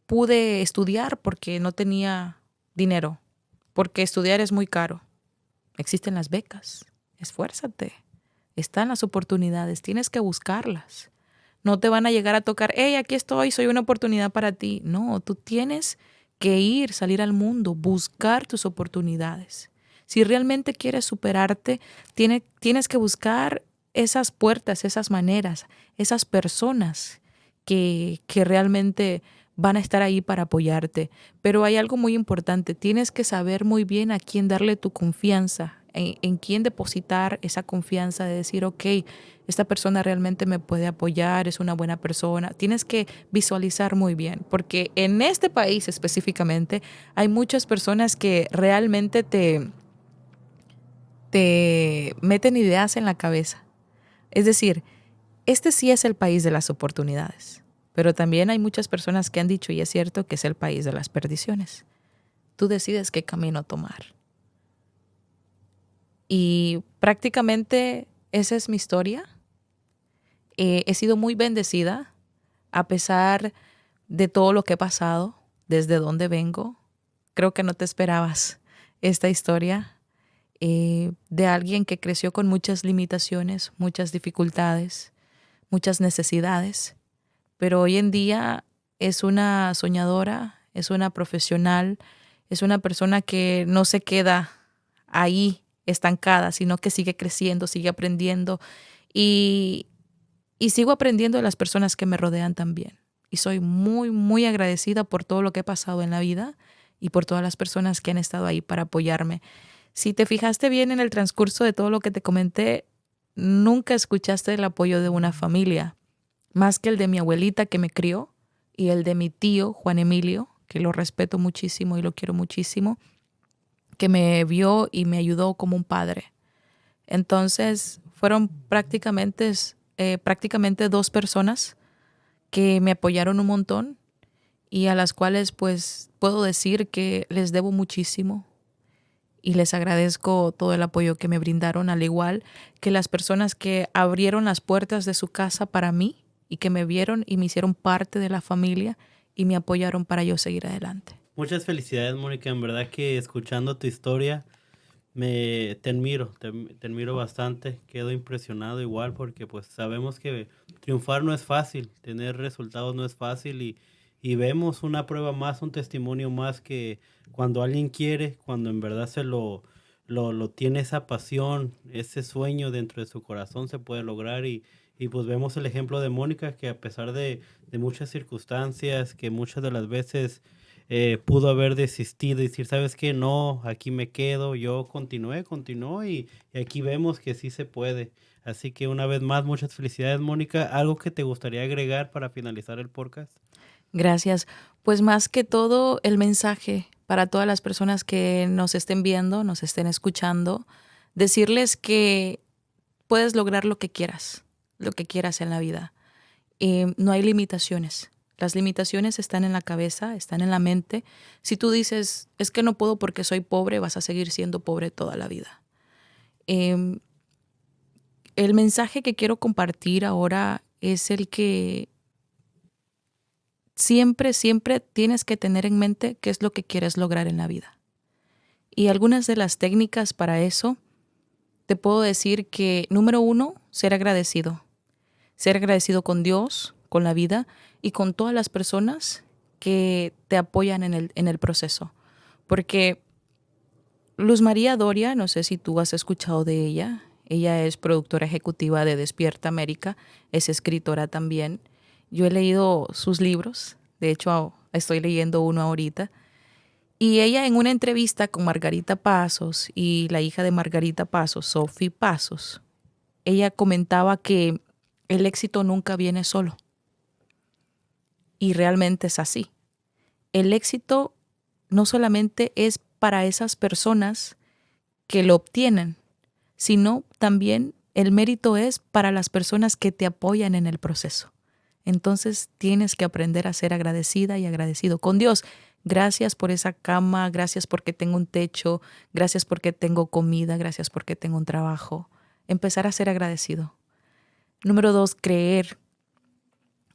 A: pude estudiar porque no tenía dinero, porque estudiar es muy caro. Existen las becas. Esfuérzate. Están las oportunidades. Tienes que buscarlas. No te van a llegar a tocar, hey, aquí estoy, soy una oportunidad para ti. No, tú tienes que salir al mundo, buscar tus oportunidades. Si realmente quieres superarte, tienes que buscar esas puertas, esas maneras, esas personas que realmente van a estar ahí para apoyarte. Pero hay algo muy importante, tienes que saber muy bien a quién darle tu confianza, en quién depositar esa confianza de decir, ok, esta persona realmente me puede apoyar, es una buena persona. Tienes que visualizar muy bien, porque en este país específicamente hay muchas personas que realmente te meten ideas en la cabeza. Es decir, este sí es el país de las oportunidades, pero también hay muchas personas que han dicho, y es cierto, que es el país de las perdiciones. Tú decides qué camino tomar. Y prácticamente esa es mi historia. He sido muy bendecida a pesar de todo lo que he pasado, desde donde vengo. Creo que no te esperabas esta historia de alguien que creció con muchas limitaciones, muchas dificultades, muchas necesidades, pero hoy en día es una soñadora, es una profesional, es una persona que no se queda ahí estancada, sino que sigue creciendo, sigue aprendiendo y sigo aprendiendo de las personas que me rodean también. Y soy muy, muy agradecida por todo lo que he pasado en la vida y por todas las personas que han estado ahí para apoyarme. Si te fijaste bien en el transcurso de todo lo que te comenté, nunca escuchaste el apoyo de una familia, más que el de mi abuelita que me crió y el de mi tío, Juan Emilio, que lo respeto muchísimo y lo quiero muchísimo, que me vio y me ayudó como un padre. Entonces, fueron prácticamente 2 personas que me apoyaron un montón y a las cuales pues puedo decir que les debo muchísimo y les agradezco todo el apoyo que me brindaron, al igual que las personas que abrieron las puertas de su casa para mí y que me vieron y me hicieron parte de la familia y me apoyaron para yo seguir adelante.
D: Muchas felicidades, Mónica. En verdad que escuchando tu historia, te admiro bastante. Quedo impresionado igual porque pues sabemos que triunfar no es fácil, tener resultados no es fácil y vemos una prueba más, un testimonio más que cuando alguien quiere, cuando en verdad lo tiene esa pasión, ese sueño dentro de su corazón se puede lograr y pues vemos el ejemplo de Mónica que a pesar de muchas circunstancias, que muchas de las veces pudo haber desistido y decir, ¿sabes qué? No, aquí me quedo, yo continué y aquí vemos que sí se puede. Así que una vez más, muchas felicidades, Mónica. ¿Algo que te gustaría agregar para finalizar el podcast?
A: Gracias. Pues más que todo el mensaje para todas las personas que nos estén viendo, nos estén escuchando, decirles que puedes lograr lo que quieras en la vida. No hay limitaciones. Las limitaciones están en la cabeza, están en la mente. Si tú dices, es que no puedo porque soy pobre, vas a seguir siendo pobre toda la vida. El mensaje que quiero compartir ahora es el que siempre tienes que tener en mente qué es lo que quieres lograr en la vida. Y algunas de las técnicas para eso, te puedo decir que, número 1, ser agradecido. Ser agradecido con Dios, con la vida y con todas las personas que te apoyan en el proceso. Porque Luz María Doria, no sé si tú has escuchado de ella, ella es productora ejecutiva de Despierta América, es escritora también. Yo he leído sus libros, de hecho estoy leyendo uno ahorita, y ella en una entrevista con Margarita Pasos y la hija de Margarita Pasos, Sophie Pasos, ella comentaba que el éxito nunca viene solo. Y realmente es así. El éxito no solamente es para esas personas que lo obtienen, sino también el mérito es para las personas que te apoyan en el proceso. Entonces tienes que aprender a ser agradecida y agradecido con Dios. Gracias por esa cama, gracias porque tengo un techo, gracias porque tengo comida, gracias porque tengo un trabajo. Empezar a ser agradecido. Número 2, creer.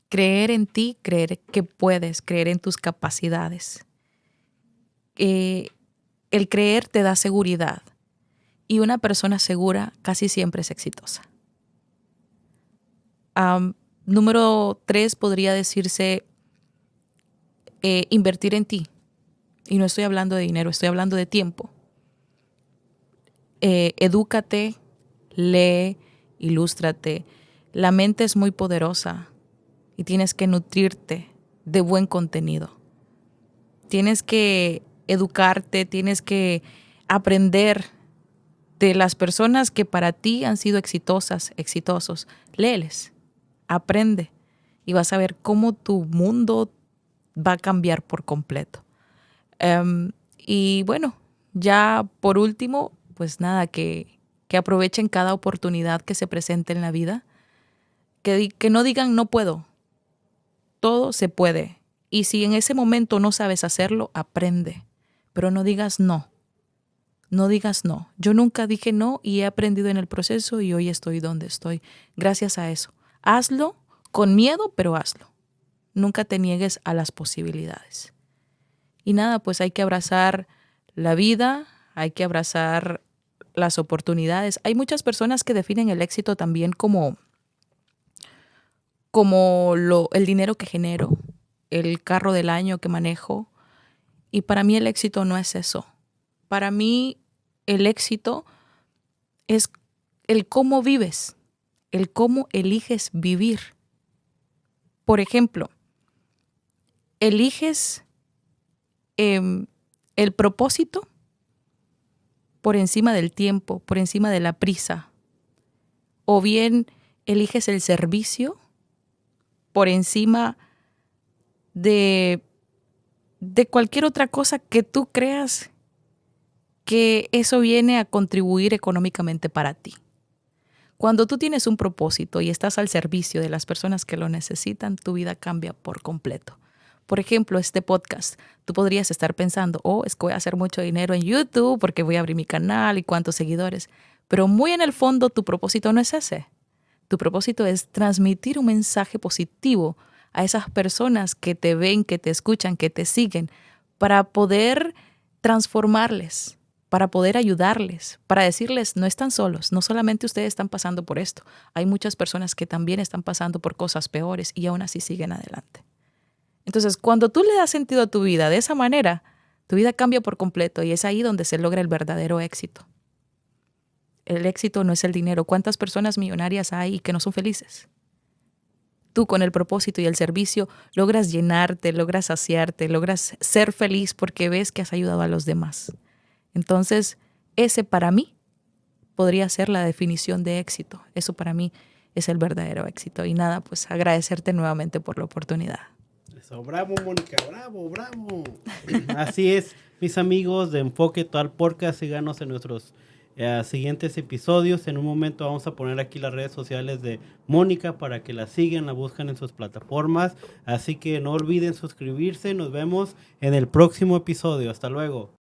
A: Creer en ti, creer que puedes, creer en tus capacidades. El creer te da seguridad y una persona segura casi siempre es exitosa. Número 3 podría decirse invertir en ti. Y no estoy hablando de dinero, estoy hablando de tiempo. Edúcate, lee, ilústrate. La mente es muy poderosa y tienes que nutrirte de buen contenido. Tienes que educarte, tienes que aprender de las personas que para ti han sido exitosas, exitosos. Léeles, aprende y vas a ver cómo tu mundo va a cambiar por completo. Y bueno, ya por último, pues nada, que aprovechen cada oportunidad que se presente en la vida. Que no digan no puedo. Todo se puede. Y si en ese momento no sabes hacerlo, aprende. Pero no digas no. No digas no. Yo nunca dije no y he aprendido en el proceso y hoy estoy donde estoy. Gracias a eso. Hazlo con miedo, pero hazlo. Nunca te niegues a las posibilidades. Y nada, pues hay que abrazar la vida, hay que abrazar las oportunidades. Hay muchas personas que definen el éxito también como el dinero que genero, el carro del año que manejo. Y para mí el éxito no es eso. Para mí el éxito es el cómo vives, el cómo eliges vivir. Por ejemplo, eliges el propósito por encima del tiempo, por encima de la prisa. O bien eliges el servicio por encima de cualquier otra cosa que tú creas que eso viene a contribuir económicamente para ti. Cuando tú tienes un propósito y estás al servicio de las personas que lo necesitan, tu vida cambia por completo. Por ejemplo, este podcast. Tú podrías estar pensando, es que voy a hacer mucho dinero en YouTube porque voy a abrir mi canal y cuántos seguidores. Pero muy en el fondo tu propósito no es ese. Tu propósito es transmitir un mensaje positivo a esas personas que te ven, que te escuchan, que te siguen, para poder transformarles, para poder ayudarles, para decirles, no están solos, no solamente ustedes están pasando por esto, hay muchas personas que también están pasando por cosas peores y aún así siguen adelante. Entonces, cuando tú le das sentido a tu vida de esa manera, tu vida cambia por completo y es ahí donde se logra el verdadero éxito. El éxito no es el dinero. ¿Cuántas personas millonarias hay que no son felices? Tú con el propósito y el servicio logras llenarte, logras saciarte, logras ser feliz porque ves que has ayudado a los demás. Entonces, ese para mí podría ser la definición de éxito. Eso para mí es el verdadero éxito. Y nada, pues agradecerte nuevamente por la oportunidad.
D: Eso, bravo, Mónica, bravo, bravo. Así es, mis amigos de Enfoque Total Podcast, síganos en nuestros siguientes episodios. En un momento vamos a poner aquí las redes sociales de Mónica para que la sigan, la busquen en sus plataformas. Así que no olviden suscribirse. Nos vemos en el próximo episodio. Hasta luego.